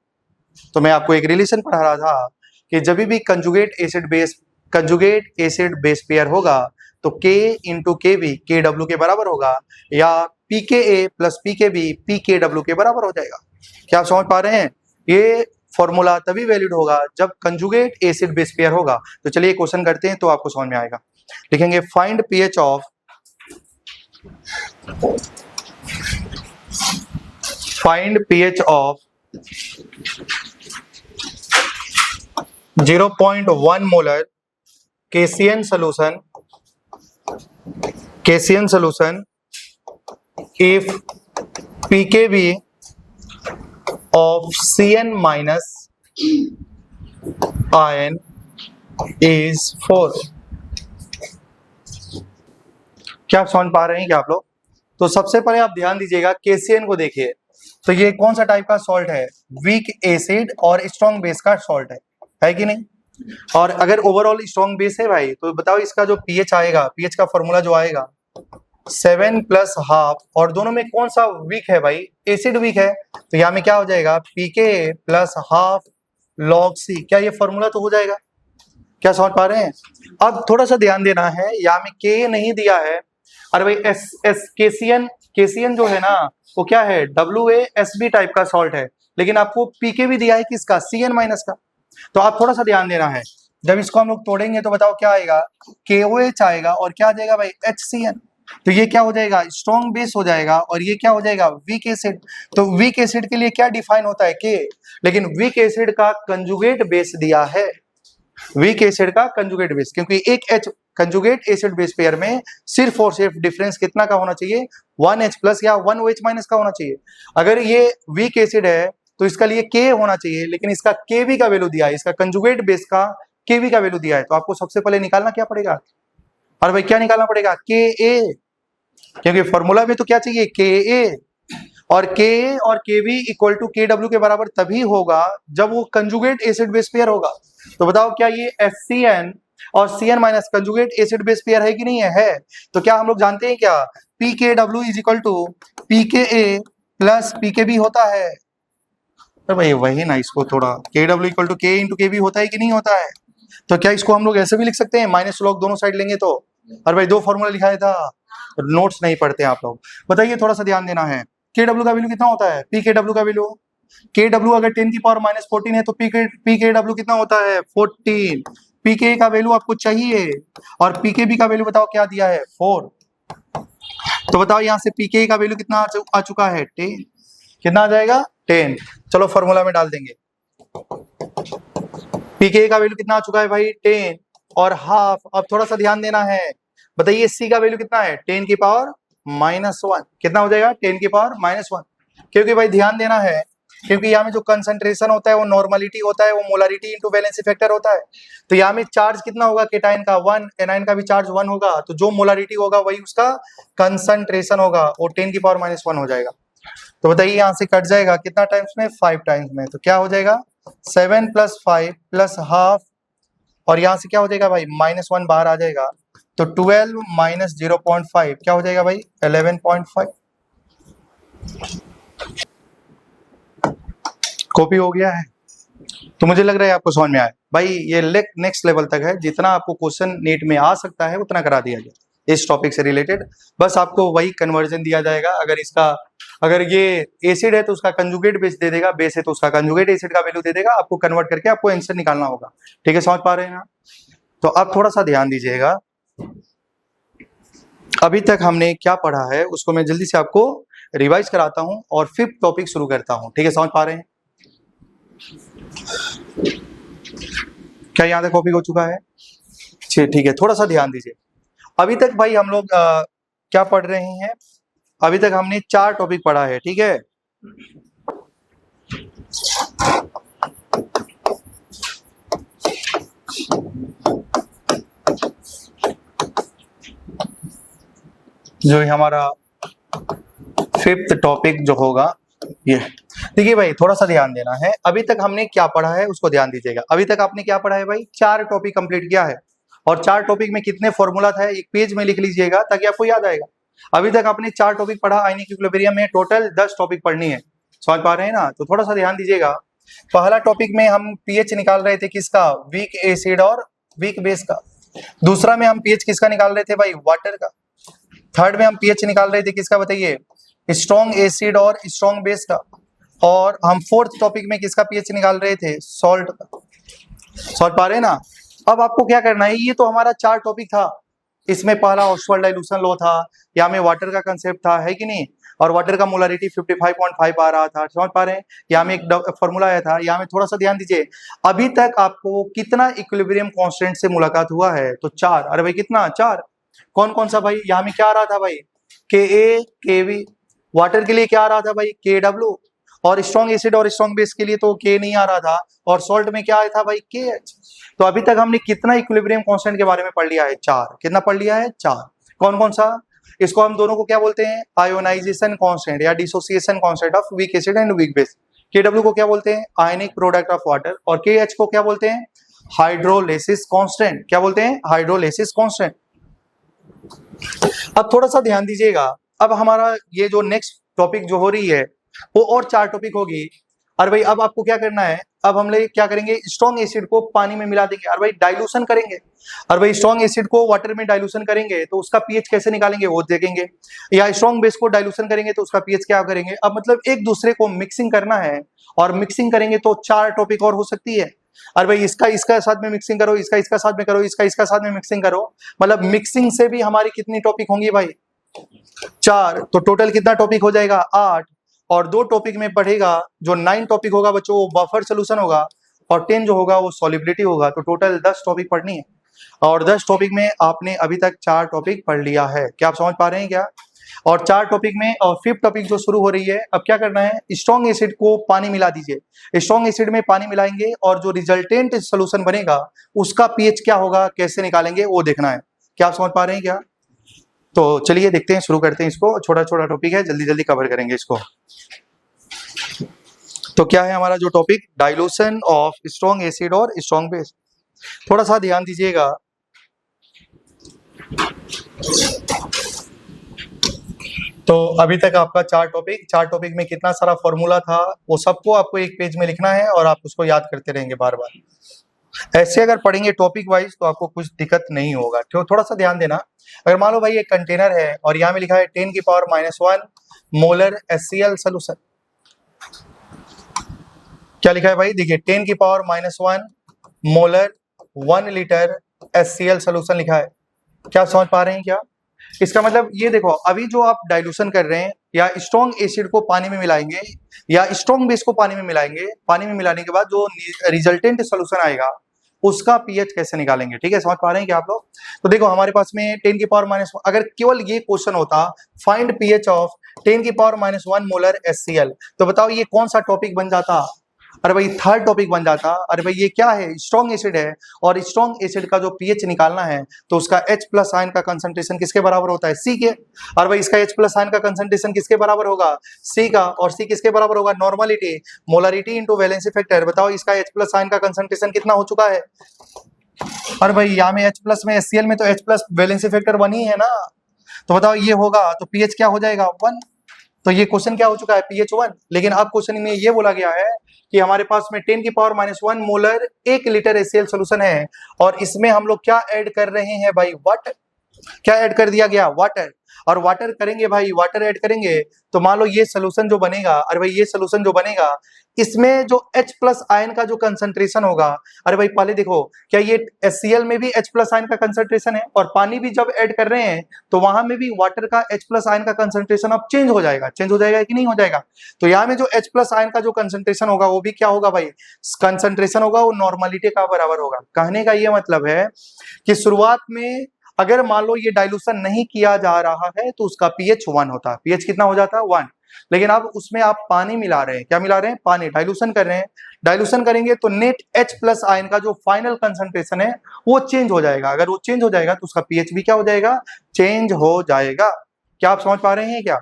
तो मैं आपको एक रिलेशन पढ़ा रहा था कि जब भी कंजुगेट एसिड बेस पेयर होगा तो K इंटू Kb Kw के बराबर होगा, या pKa प्लस pKb pKw के बराबर हो जाएगा। क्या आप समझ पा रहे हैं, ये फॉर्मूला तभी वैलिड होगा जब कंजुगेट एसिड बेस पेयर होगा। तो चलिए क्वेश्चन करते हैं तो आपको समझ में आएगा। लिखेंगे find pH of 0.1 molar KCN solution if pKb of Cn minus ion is 4। क्या आप समझ पा रहे हैं क्या आप लोग? तो सबसे पहले आप ध्यान दीजिएगा KCN को देखिए, तो ये कौन सा टाइप का सॉल्ट है, वीक एसिड और स्ट्रॉन्ग बेस का सॉल्ट है कि नहीं, और अगर ओवरऑल स्ट्रॉन्ग बेस है भाई तो बताओ इसका जो pH आएगा, pH का फॉर्मूला जो आएगा 7 प्लस हाफ, और दोनों में कौन सा वीक है भाई, एसिड वीक है, तो यहाँ में क्या हो जाएगा pK plus half log C, क्या ये फॉर्मूला तो हो जाएगा, क्या समझ पा रहे हैं। अब थोड़ा सा ध्यान देना है, यहाँ में K नहीं दिया है, अरे भाई KCN जो है ना वो क्या है WaSb टाइप का सॉल्ट है, लेकिन आपको pK भी दिया है किसका Cn माइनस का, तो आप थोड़ा सा ध्यान देना है, जब इसको हम लोग तोड़ेंगे तो बताओ क्या आएगा KOH आएगा, और क्या आ जाएगा भाई HCN, तो ये क्या हो जाएगा स्ट्रॉन्ग बेस हो जाएगा, और ये क्या हो जाएगा वीक एसिड। तो वीक एसिड के लिए क्या डिफाइन होता है K, लेकिन वीक एसिड का कंजुगेट बेस दिया है, वीक एसिड का कंजुगेट बेस, क्योंकि एक H conjugate acid base pair में सिर्फ और सिर्फ डिफरेंस कितना का होना चाहिए 1H प्लस या 1OH माइनस का होना चाहिए। अगर ये वीक एसिड है तो इसका लिए K होना चाहिए, लेकिन इसका Kb का वैल्यू दिया है, इसका कंजुगेट बेस का Kb का वैल्यू दिया है, तो आपको सबसे पहले निकालना क्या पड़ेगा, और भाई क्या निकालना पड़ेगा Ka, क्योंकि फॉर्मूला में तो क्या चाहिए Ka, और Ka और Kb इक्वल टू Kw के बराबर तभी होगा जब वो कंजुगेट एसिड बेस पेयर होगा। तो बताओ क्या ये HCN और Cn minus conjugate acid base pair है कि नहीं है, तो क्या हम लोग जानते हैं क्या pKw is equal to pKa plus pKb होता है, तो भाई वही ना, इसको थोड़ा Kw equal to K into Kb होता है कि नहीं होता है, तो क्या इसको हम लोग ऐसे भी लिख सकते हैं माइनस लॉग दोनों साइड लेंगे तो, और भाई दो फॉर्मूला लिखा था, नोट्स नहीं पढ़ते आप लोग, बताइए थोड़ा सा ध्यान देना है, Kw का वैल्यू कितना होता है, pKw का वैल्यू, Kw अगर 10 की पावर -14 है तो pKw कितना होता है 14, pK का वैल्यू आपको चाहिए, और pKb का वैल्यू बताओ क्या दिया है 4, तो बताओ यहाँ से pK का वैल्यू कितना आ चुका है 10, कितना आ जाएगा 10, चलो फॉर्मूला में डाल देंगे, pK का वैल्यू कितना आ चुका है भाई 10 और हाफ। अब थोड़ा सा ध्यान देना है, बताइए C का वैल्यू कितना है 10 की पावर -1, कितना हो जाएगा 10 की पावर -1, क्योंकि भाई ध्यान देना है, क्योंकि यहाँ में जो कंसंट्रेशन होता है वो नॉर्मलिटी होता है, वो मोलारिटी इंटू वैलेंसी फैक्टर होता है, तो यहाँ में चार्ज कितना होगा केटाइन का 1, एनाइन का भी चार्ज 1 होगा, तो जो मोलारिटी होगा वही उसका कंसंट्रेशन होगा, वो 10 की पावर -1 हो जाएगा। तो बताइए यहाँ से कट जाएगा कितना टाइम्स में 5 टाइम्स में, तो क्या हो जाएगा 7 प्लस 5 प्लस हाफ, और यहाँ से क्या हो जाएगा भाई -1 बाहर आ जाएगा, तो 12 माइनस 0.5 क्या हो जाएगा भाई 11.5। कॉपी हो गया है? तो मुझे लग रहा है आपको समझ में आया भाई। ये नेक्स्ट लेवल तक है, जितना आपको क्वेश्चन नीट में आ सकता है उतना करा दिया गया इस टॉपिक से रिलेटेड। बस आपको वही कन्वर्जन दिया जाएगा। अगर ये एसिड है तो उसका कंजुगेट बेस दे देगा, बेस है तो उसका कंजुगेट एसिड का वैल्यू दे देगा, आपको कन्वर्ट करके आपको आंसर निकालना होगा। ठीक है, समझ पा रहे हैं ना? तो अब थोड़ा सा ध्यान दीजिएगा, अभी तक हमने क्या पढ़ा है उसको मैं जल्दी से आपको रिवाइज कराता हूं और फिफ्थ टॉपिक शुरू करता हूं। ठीक है, समझ पा रहे हैं? क्या यहाँ तक कॉपी हो चुका है? ठीक है, थोड़ा सा ध्यान दीजिए। अभी तक भाई हम लोग क्या पढ़ रहे हैं? अभी तक हमने 4 टॉपिक पढ़ा है। ठीक है, जो हमारा फिफ्थ टॉपिक जो होगा ये। देखिए भाई, थोड़ा सा ध्यान देना है। अभी तक हमने क्या पढ़ा है उसको ध्यान दीजिएगा। अभी तक आपने क्या पढ़ा है भाई? 4 टॉपिक कंप्लीट किया है, और 4 टॉपिक में कितने फॉर्मूला था एक पेज में लिख लीजिएगा ताकि आपको याद आएगा। अभी तक आपने 4 टॉपिक पढ़ा, आयनिक इक्विलिब्रियम में टोटल 10 टॉपिक पढ़नी है। समझ पा रहे हैं ना? तो थोड़ा सा ध्यान दीजिएगा। पहला टॉपिक में हम पीएच निकाल रहे थे किसका? वीक एसिड और वीक बेस का। दूसरा में हम पीएच किसका निकाल रहे थे भाई? वाटर का। थर्ड में हम पीएच निकाल रहे थे किसका बताइए? स्ट्रॉन्ग एसिड और स्ट्रॉन्ग बेस का। और हम फोर्थ टॉपिक में किसका पीएच निकाल रहे थे? सॉल्ट का। समझ पा रहे हैं ना? अब आपको क्या करना है, ये तो हमारा 4 टॉपिक था। इसमें पहला ऑस्वाल्ड डाइल्यूशन लॉ था, यहाँ में वाटर का कंसेप्ट था, है कि नहीं? और वाटर का मोलारिटी 55.5 आ रहा था। समझ पा रहे हैं? यहाँ में एक फॉर्मूला आया था। यहाँ में थोड़ा सा ध्यान दीजिए, अभी तक आपको कितना इक्विलिब्रियम कांस्टेंट से मुलाकात हुआ है? तो 4। अरे भाई कितना? 4। कौन कौन सा भाई? यहाँ में क्या आ रहा था भाई? Ka, Kv। वाटर के लिए क्या आ रहा था भाई? Kw। और स्ट्रॉन्ग एसिड और स्ट्रॉन्ग बेस के लिए तो K नहीं आ रहा था। और सॉल्ट में क्या आया था भाई? KH। तो अभी तक हमने कितना इक्विलिब्रियम कांस्टेंट के बारे में पढ़ लिया है? 4। कितना पढ़ लिया है? 4। कौन कौन सा? इसको हम दोनों को क्या बोलते हैं? आयोनाइजेशन कांस्टेंट या dissociation constant of weak acid and weak base. Kw को क्या बोलते हैं? Ionic product of water. और KH को क्या बोलते हैं? Hydrolysis constant. क्या बोलते हैं? Hydrolysis constant. अब थोड़ा सा ध्यान दीजिएगा, अब हमारा ये जो नेक्स्ट टॉपिक जो हो रही है वो और 4 टॉपिक होगी। और भाई अब आपको क्या करना है? अब हम लोग क्या करेंगे? स्ट्रॉन्ग एसिड को पानी में मिला देंगे और भाई डाइल्यूशन करेंगे। और भाई स्ट्रॉन्ग एसिड को वाटर में डाइल्यूशन करेंगे तो उसका पीएच कैसे निकालेंगे वो देखेंगे। या स्ट्रॉन्ग बेस को डाइल्यूशन करेंगे तो उसका पीएच क्या करेंगे। अब मतलब एक दूसरे को मिक्सिंग करना है, और मिक्सिंग करेंगे तो 4 टॉपिक और हो सकती है। और भाई इसका साथ में मिक्सिंग करो, इसका साथ में करो, इसका साथ में मिक्सिंग करो। मतलब मिक्सिंग से भी हमारी कितनी टॉपिक होंगी भाई? 4। तो टोटल कितना टॉपिक हो जाएगा? 8। और 2 टॉपिक में पढ़ेगा, जो 9 टॉपिक होगा बच्चों वो बफर सोल्यूशन होगा, और 10 जो होगा वो सॉल्युबिलिटी होगा। तो टोटल 10 टॉपिक पढ़नी है, और 10 टॉपिक में आपने अभी तक 4 टॉपिक पढ़ लिया है। क्या आप समझ पा रहे हैं क्या? और 4 टॉपिक में और 5th टॉपिक जो शुरू हो रही है, अब क्या करना है? स्ट्रॉन्ग एसिड को पानी मिला दीजिए। स्ट्रॉन्ग एसिड में पानी मिलाएंगे और जो रिजल्टेंट सोल्यूशन बनेगा उसका पीएच क्या होगा, कैसे निकालेंगे वो देखना है। क्या आप समझ पा रहे हैं क्या? तो चलिए देखते हैं, शुरू करते हैं इसको। छोटा छोटा टॉपिक है, जल्दी जल्दी कवर करेंगे इसको। तो क्या है हमारा जो topic? Dilution of strong acid और स्ट्रॉन्ग बेस। थोड़ा सा ध्यान दीजिएगा, तो अभी तक आपका 4 टॉपिक में कितना सारा फॉर्मूला था वो सबको आपको एक पेज में लिखना है, और आप उसको याद करते रहेंगे बार बार। ऐसे अगर पढ़ेंगे टॉपिक वाइज तो आपको कुछ दिक्कत नहीं होगा। थोड़ा सा ध्यान देना, अगर मान लो भाई एक कंटेनर है और यहाँ में लिखा है 10⁻⁻1 मोलर HCl सोल्यूशन। क्या लिखा है भाई? देखिए 10⁻⁻1 मोलर 1 लीटर HCl सोल्यूशन लिखा है। क्या समझ पा रहे हैं क्या? इसका मतलब ये देखो, अभी जो आप डाइल्यूशन कर रहे हैं, या स्ट्रॉन्ग एसिड को पानी में मिलाएंगे या स्ट्रॉन्ग बेस को पानी में मिलाएंगे, पानी में मिलाने के बाद जो रिजल्टेंट सोल्यूशन आएगा उसका पीएच कैसे निकालेंगे। ठीक है, समझ पा रहे हैं क्या आप लोग? तो देखो हमारे पास में 10⁻⁻1, अगर केवल ये क्वेश्चन होता find pH of 10⁻⁻1 molar HCl, तो बताओ ये कौन सा टॉपिक बन जाता? अरे भाई 3rd टॉपिक बन जाता। अरे भाई ये क्या है? स्ट्रॉन्ग एसिड है, और स्ट्रॉन्ग एसिड का जो पीएच निकालना है तो उसका H+ आयन का कंसंट्रेशन किसके बराबर होता है? C के। और भाई इसका H+ आयन का कंसंट्रेशन किसके बराबर होगा? C का। और C किसके बराबर होगा? Normality, molarity into valency factor. बताओ इसका H+ आयन का कंसंट्रेशन कितना हो चुका है? अरे भाई यहाँ में H+ में HCl में तो H+ वैलेंसी फैक्टर 1 ही है ना, तो बताओ ये होगा तो पीएच क्या हो जाएगा? 1। तो ये क्वेश्चन क्या हो चुका है, pH 1। लेकिन अब क्वेश्चन में ये बोला गया है कि हमारे पास में 10⁻⁻1 मोलर 1 लीटर HCl सोल्यूशन है और इसमें हम लोग क्या ऐड कर रहे हैं भाई, वाटर। क्या ऐड कर दिया गया, वाटर। और वाटर करेंगे भाई, वाटर ऐड करेंगे तो मान लो ये सोल्यूशन जो बनेगा, अरे भाई ये सोल्यूशन जो बनेगा इसमें जो H+ आयन का जो कंसंट्रेशन होगा, अरे भाई पहले देखो क्या ये HCl में भी H+ आयन का कंसंट्रेशन है, और पानी भी जब ऐड कर रहे हैं तो वहां में भी वाटर का H+ आयन का कंसंट्रेशन अब चेंज हो जाएगा, चेंज हो जाएगा कि नहीं हो जाएगा। तो यहाँ में जो H+ आयन का जो कंसंट्रेशन होगा वो भी क्या होगा भाई, कंसंट्रेशन होगा वो नॉर्मलिटी का बराबर होगा। कहने का ये मतलब है कि शुरुआत में अगर मान लो ये डाइल्यूशन नहीं किया जा रहा है तो उसका pH 1 होता है, pH कितना हो जाता है 1। लेकिन अब उसमें आप पानी मिला रहे हैं, क्या मिला रहे हैं, पानी, डाइल्यूशन कर रहे हैं। डाइल्यूशन करेंगे तो नेट H+ आयन का जो फाइनल कंसंट्रेशन है वो चेंज हो जाएगा। अगर वो चेंज हो जाएगा तो उसका pH भी क्या हो जाएगा, चेंज हो जाएगा। क्या आप समझ पा रहे हैं क्या।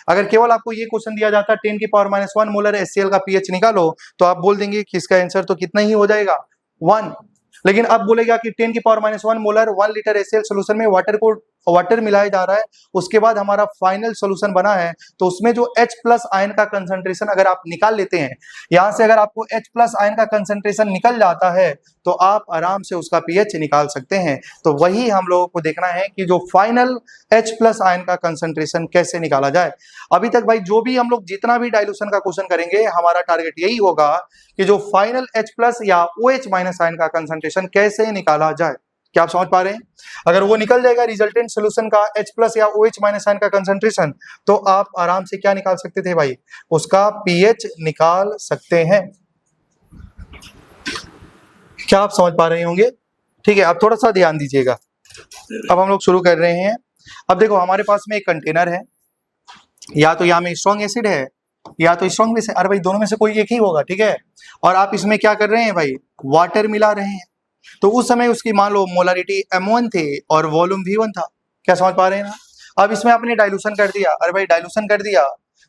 अगर केवल आपको ये क्वेश्चन दिया जाता 10⁻⁻1 मोलर HCl का pH निकालो तो आप बोल देंगे कि इसका आंसर तो कितना ही हो जाएगा, 1। लेकिन अब बोलेगा कि 10⁻⁻1 मोलर 1 लीटर HCl सोल्यूशन में वाटर मिलाया जा रहा है, उसके बाद हमारा फाइनल सोल्यूशन बना है तो उसमें जो H+ आयन का कंसंट्रेशन अगर आप निकाल लेते हैं, यहां से अगर आपको H+ आयन का कंसंट्रेशन निकल जाता है तो आप आराम से उसका pH निकाल सकते हैं। तो वही हम लोगों को देखना है कि जो फाइनल H+ आयन का कंसंट्रेशन कैसे निकाला जाए। अभी तक भाई जो भी हम लोग जितना भी डाइल्यूशन का क्वेश्चन करेंगे हमारा टारगेट यही होगा कि जो फाइनल H+ या OH- आयन का कंसंट्रेशन कैसे निकाला जाए। क्या आप समझ पा रहे हैं। अगर वो निकल जाएगा रिजल्टेंट सोल्यूशन का H+ या OH- आयन का कंसंट्रेशन तो आप आराम से क्या निकाल सकते थे भाई, उसका pH निकाल सकते हैं। क्या आप समझ पा रहे होंगे। ठीक है, अब थोड़ा सा ध्यान दीजिएगा। अब हम लोग शुरू कर रहे हैं। अब देखो हमारे पास में एक कंटेनर है, या तो यहाँ में स्ट्रॉन्ग एसिड है या तो स्ट्रॉन्ग बेस है, अरे भाई दोनों में से कोई एक ही होगा, ठीक है। और आप इसमें क्या कर रहे हैं भाई, वाटर मिला रहे हैं। तो उस समय उसकी मान लो मोलारिटी M1 थे और वॉल्यूम V1 था। क्या समझ पा रहे हैं ना। अब इसमें आपने डाइल्यूशन कर दिया, अरे भाई डाइल्यूशन कर दिया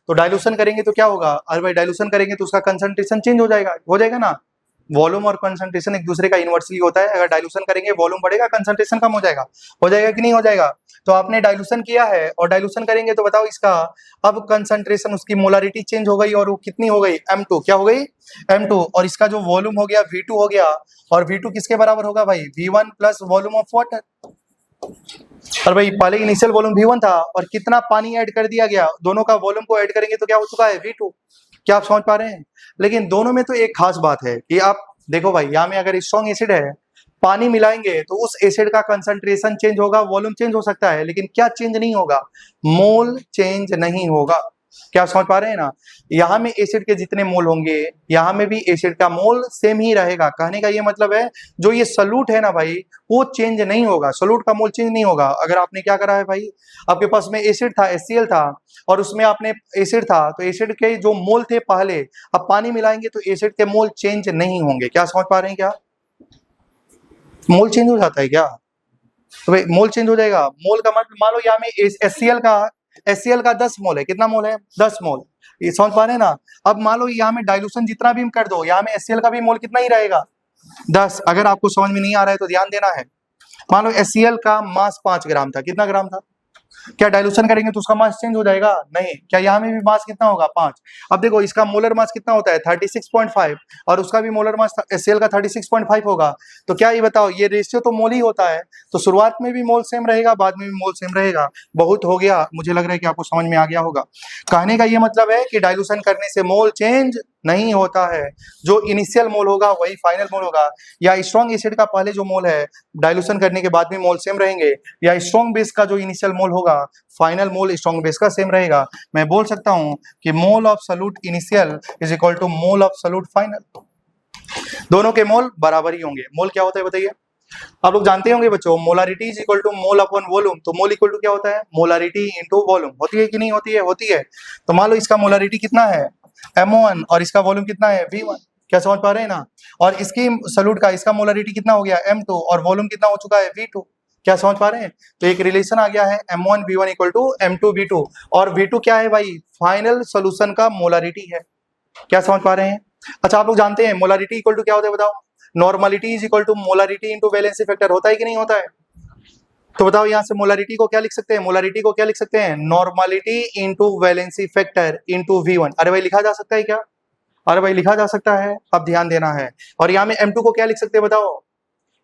तो डाइल्यूशन करेंगे तो क्या होगा, अरे भाई डाइल्यूशन करेंगे तो उसका कंसंट्रेशन चेंज हो जाएगा ना। वॉल्यूम और कंसंट्रेशन एक दूसरे का इनवर्सली होता है। अगर डाइल्यूशन करेंगे वॉल्यूम बढ़ेगा, कंसंट्रेशन कम हो जाएगा कि नहीं हो जाएगा। तो आपने डाइल्यूशन किया है और डाइल्यूशन करेंगे तो बताओ इसका अब कंसंट्रेशन, उसकी मोलारिटी चेंज हो गई और वो कितनी हो गई, M2। क्या हो गई, M2। और इसका जो वॉल्यूम हो गया V2 हो गया, और V2 किसके बराबर होगा भाई, V1 plus volume of water. और भाई पहले इनिशियल वॉल्यूम V1 था और कितना पानी ऐड कर दिया गया, दोनों का वॉल्यूम को ऐड करेंगे तो क्या हो चुका है, V2। क्या आप समझ पा रहे हैं। लेकिन दोनों में तो एक खास बात है कि आप देखो भाई यहाँ में अगर स्ट्रॉन्ग एसिड है, पानी मिलाएंगे तो उस एसिड का कंसंट्रेशन चेंज होगा, वॉल्यूम चेंज हो सकता है, लेकिन क्या चेंज नहीं होगा, मोल चेंज नहीं होगा। क्या समझ पा रहे हैं ना। यहाँ में एसिड के जितने मोल होंगे यहाँ में भी एसिड का मोल सेम ही रहेगा। कहने का ये मतलब है जो ये सॉल्यूट है ना भाई वो चेंज नहीं होगा, सॉल्यूट का मोल चेंज नहीं होगा। अगर आपने क्या करा है भाई, आपके पास में एसिड था HCl था और उसमें आपने एसिड था तो एसिड के जो मोल थे पहले, अब पानी मिलाएंगे तो एसिड के मोल चेंज नहीं होंगे। क्या समझ पा रहे हैं, क्या मोल चेंज हो जाता है क्या, तो भाई मोल चेंज हो जाएगा। मोल का मतलब मान लो यहाँ में HCl का 10 मोल है, कितना मोल है, 10 मोल। ये समझ पा रहे हैं ना। अब मान लो यहाँ में डाइल्यूशन जितना भी कर दो, यहाँ में HCl का भी मोल कितना ही रहेगा, 10। अगर आपको समझ में नहीं आ रहा है तो ध्यान देना है। मान लो HCl का मास 5 ग्राम था, कितना ग्राम था, क्या डाइल्यूशन करेंगे तो उसका मास चेंज हो जाएगा, नहीं। क्या यहाँ में भी मास कितना होगा, 5। अब देखो इसका मोलर मास कितना होता है 36.5 और उसका भी मोलर मास HCl का 36.5 होगा। तो क्या ये बताओ, ये रेशियो तो मोल ही होता है, तो शुरुआत में भी मोल सेम रहेगा, बाद में भी मोल सेम रहेगा। बहुत हो गया, मुझे लग रहा है कि आपको समझ में आ गया होगा। कहने का ये मतलब है कि डाइल्यूशन करने से मोल चेंज नहीं होता है, जो इनिशियल मोल होगा वही फाइनल मोल होगा। या स्ट्रॉन्ग एसिड का पहले जो मोल है डाइल्यूशन करने के बाद भी मोल सेम रहेंगे, या स्ट्रॉन्ग बेस का जो इनिशियल मोल होगा फाइनल मोल स्ट्रॉन्ग बेस का सेम रहेगा। मैं बोल सकता हूं कि mole of solute initial is equal to mole of solute final. दोनों के मोल बराबर ही होंगे। मोल क्या होता है बताइए, आप लोग जानते होंगे बच्चों, molarity is equal to mole upon volume. तो मोल इक्वल टू क्या होता है, मोलारिटी इनटू वॉल्यूम। होती है कि नहीं होती है, होती है। तो मान लो इसका मोलारिटी कितना है M1 और इसका वॉल्यूम कितना है V1। क्या समझ पा रहे हैं ना। और इसकी सॉल्यूट का इसका मोलारिटी कितना हो गया M2 और वॉल्यूम कितना हो चुका है V2। क्या समझ पा रहे हैं। तो एक रिलेशन आ गया है M1 V1 equal to M2 V2। और V2 क्या है भाई, फाइनल सोल्यूशन का मोलारिटी है। क्या समझ पा रहे हैं। अच्छा आप लोग जानते हैं मोलारिटी इक्वल टू क्या होता है बताओ, normality is equal to molarity into valency factor. होता है कि नहीं होता है, तो बताओ यहाँ से मोलारिटी को क्या लिख सकते हैं, मोलारिटी को क्या लिख सकते हैं, normality into valency factor into V1। अरे भाई लिखा जा सकता है क्या, अरे भाई लिखा जा सकता है, अब ध्यान देना है। और यहाँ में M2 को क्या लिख सकते हैं बताओ,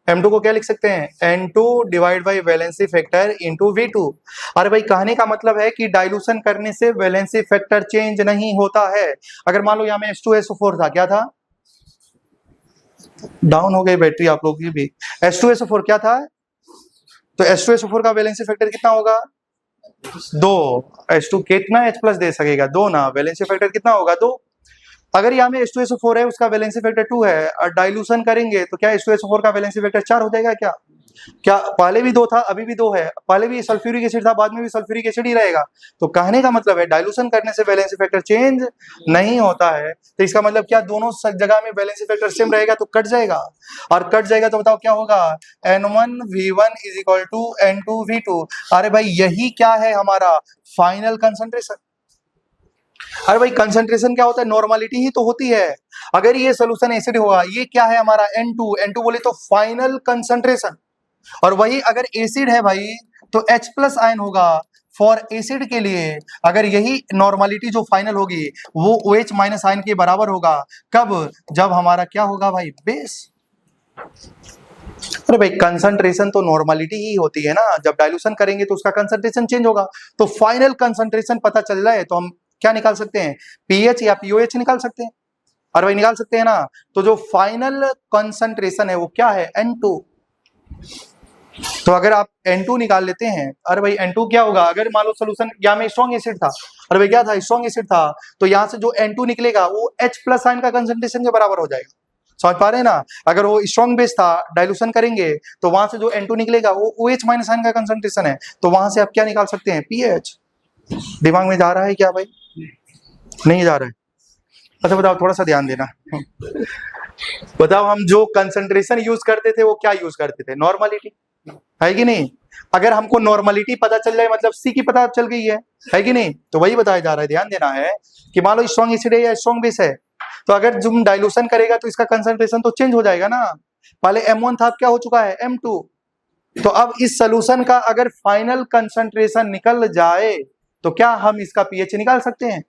M2 को क्या लिख सकते हैं, N2 divide by valency factor into V2। अरे भाई कहने का मतलब है कि डाइल्यूशन करने से वैलेंसी फैक्टर चेंज नहीं होता है। अगर मान लो यहाँ में H2SO4 था, क्या था, डाउन हो गई बैटरी आप लोगों की भी, H2SO4 क्या था, तो H2SO4 का वैलेंसी फैक्टर कितना होगा, 2। H2 कितना H प्लस दे सकेगा, 2 ना, वैलेंसी फैक्टर कितना होगा, 2। अगर यहाँ में H2SO4 है, उसका वैलेंसी फैक्टर 2 है, और डाइल्यूशन करेंगे तो क्या H2SO4 का वैलेंसी फैक्टर 4 हो जाएगा क्या, क्या पहले भी 2 था अभी भी 2 है, पहले भी सल्फ्यूरिक एसिड था बाद में भी सल्फ्यूरिक एसिड ही रहेगा। तो कहने का मतलब है डाइल्यूशन करने से वैलेंसी फैक्टर चेंज नहीं होता है। तो इसका मतलब क्या दोनों जगह में वैलेंसी फैक्टर सेम रहेगा, तो कट जाएगा, और कट जाएगा तो बताओ क्या होगा, N1V1 is equal to N2V2। अरे भाई यही क्या है हमारा फाइनल कंसंट्रेशन। अरे भाई कंसंट्रेशन क्या होता है, नॉर्मलिटी ही तो होती है। अगर ये सोल्यूशन एसिड होगा, ये क्या है हमारा N2 बोले तो फाइनल कंसंट्रेशन, और वही अगर एसिड है भाई तो H प्लस आयन होगा फॉर एसिड के लिए। अगर यही नॉर्मलिटी जो फाइनल होगी वो OH माइनस आयन के बराबर होगा, कब, जब हमारा क्या होगा भाई, बेस। अरे भाई कंसंट्रेशन तो नॉर्मलिटी ही होती है ना, जब डाइल्यूशन करेंगे तो उसका कंसंट्रेशन चेंज होगा। तो फाइनल कंसंट्रेशन पता चल रहा है तो हम क्या निकाल सकते हैं, पीएच या पीओएच निकाल सकते हैं। अरे भाई निकाल सकते हैं ना, तो जो फाइनल कंसंट्रेशन है वो क्या है, N2। तो अगर आप N2 निकाल लेते हैं, अरे भाई N2 क्या होगा, अगर मान लो सोल्यूशन यहाँ में स्ट्रॉन्ग एसिड था, अरे भाई क्या था, स्ट्रॉन्ग एसिड था, तो यहाँ से जो N2 निकलेगा वो H प्लस आयन का कंसंट्रेशन के बराबर हो जाएगा। समझ पा रहे हैं ना, अगर वो स्ट्रॉन्ग बेस था डाइल्यूशन करेंगे तो वहां से जो N2 निकलेगा वो OH माइनस आयन का कंसंट्रेशन है, तो वहां से आप क्या निकाल सकते हैं, पीएच। दिमाग में जा रहा है क्या भाई, नहीं जा रहा है, अच्छा बताओ थोड़ा सा ध्यान देना। बताओ हम जो कंसंट्रेशन यूज करते थे वो क्या यूज करते थे, नॉर्मलिटी, है कि नहीं। अगर हमको नॉर्मलिटी पता चल जाए मतलब सी की पता चल गई है कि नहीं, तो वही बताया जा रहा है, ध्यान देना है कि मान लो स्ट्रॉन्ग एसिड है या स्ट्रॉन्ग बेस है, तो अगर तुम डाइल्यूशन करेगा तो इसका कंसंट्रेशन तो चेंज हो जाएगा ना। पहले M1 था, अब क्या हो चुका है, M2। तो अब इस सोल्यूशन का अगर फाइनल कंसंट्रेशन निकल जाए तो क्या हम इसका पीएच निकाल सकते हैं,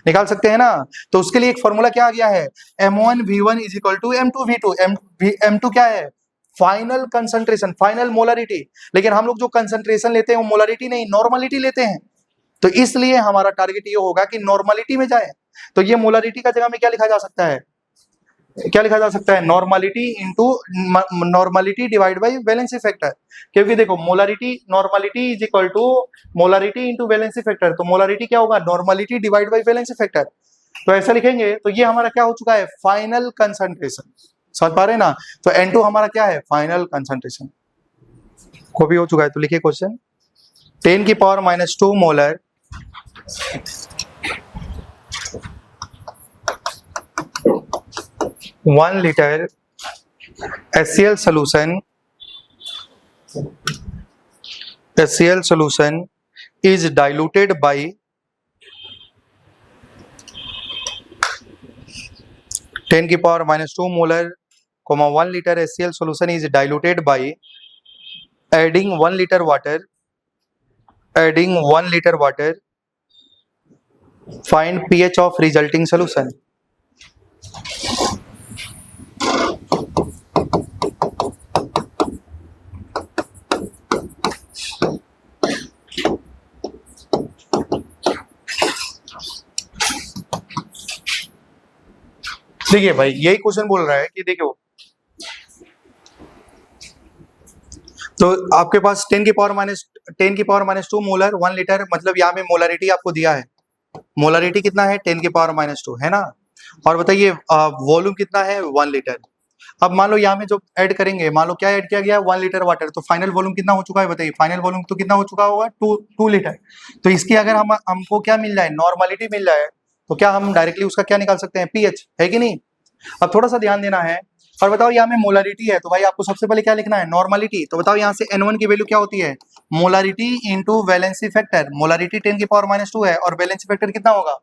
निकाल सकते हैं ना। तो उसके लिए एक फॉर्मूला क्या आ गया है, M1V1 is equal to M2V2। M2 क्या है, फाइनल कंसंट्रेशन, फाइनल मोलारिटी। लेकिन हम लोग जो कंसंट्रेशन लेते हैं वो मोलारिटी नहीं, नॉर्मलिटी लेते हैं। तो इसलिए हमारा टारगेट ये होगा कि नॉर्मलिटी में जाए। तो ये मोलारिटी का जगह में क्या लिखा जा सकता है, क्या लिखा जा सकता है, normality into normality divide by valency factor. क्योंकि देखो molarity, normality is equal to molarity into valency factor, तो मोलारिटी क्या होगा, normality divide by valency factor. तो ऐसा लिखेंगे तो ये हमारा क्या हो चुका है, फाइनल कंसंट्रेशन। समझ पा रहे हैं ना, तो N2 हमारा क्या है, फाइनल कंसंट्रेशन। को भी हो चुका है, तो लिखिए question, 10⁻⁻2 molar (1 liter HCl solution is diluted by 10⁻⁻2 molar, 1 liter HCl solution is diluted by adding 1 liter water, find pH of resulting solution। देखिए भाई यही क्वेश्चन बोल रहा है कि देखो, तो आपके पास 10⁻⁻2 मोलर 1 लीटर, मतलब यहाँ में मोलारिटी आपको दिया है, मोलारिटी कितना है 10⁻⁻2 है ना, और बताइए वॉल्यूम कितना है 1 लीटर। अब मान लो यहाँ में जो ऐड करेंगे, मान लो क्या ऐड किया गया है 1 लीटर वाटर, तो फाइनल वॉल्यूम कितना हो चुका है बताइए, फाइनल वॉल्यूम तो कितना हो चुका होगा 2 लीटर। तो इसकी अगर हमको क्या मिल जाए, नॉर्मलिटी मिल जाए, तो क्या हम डायरेक्टली उसका क्या निकाल सकते हैं, पीएच, है कि नहीं। अब थोड़ा सा ध्यान देना है, और बताओ यहाँ में मोलारिटी है तो भाई आपको सबसे पहले क्या लिखना है, नॉर्मलिटी। तो बताओ यहाँ से N1 की वैल्यू क्या होती है, molarity into valency factor. Molarity 10⁻⁻2 है और वैलेंसी फैक्टर कितना होगा,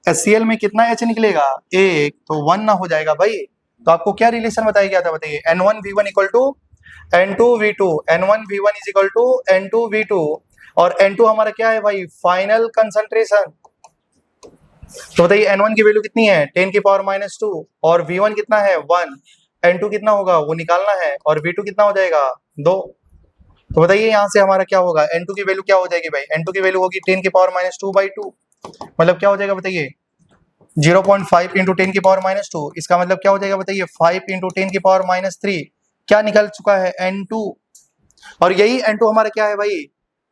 HCl में कितना H निकलेगा, 1, तो 1 ना हो जाएगा भाई। तो आपको क्या रिलेशन बताया गया था बताइए, N1V1 equal to N2V2 N1V1 is equal to N2V2 और N2 हमारा क्या है भाई, फाइनल कंसंट्रेशन। तो बताइए N1 की वैल्यू कितनी है 10 की पावर -2 और V1 कितना है 1, N2 कितना होगा वो निकालना है और V2 कितना हो जाएगा 2। तो बताइए यहाँ से हमारा क्या होगा, N2 की वैल्यू क्या हो जाएगी भाई, N2 की वैल्यू होगी 10 की पावर -2/2, मतलब क्या हो जाएगा बताइए 0.5 इंटू 10 की पावर -2, इसका मतलब क्या हो जाएगा बताइए 5 इंटू 10 की पावर -3, क्या निकल चुका है N2। और यही N2 हमारा क्या है भाई,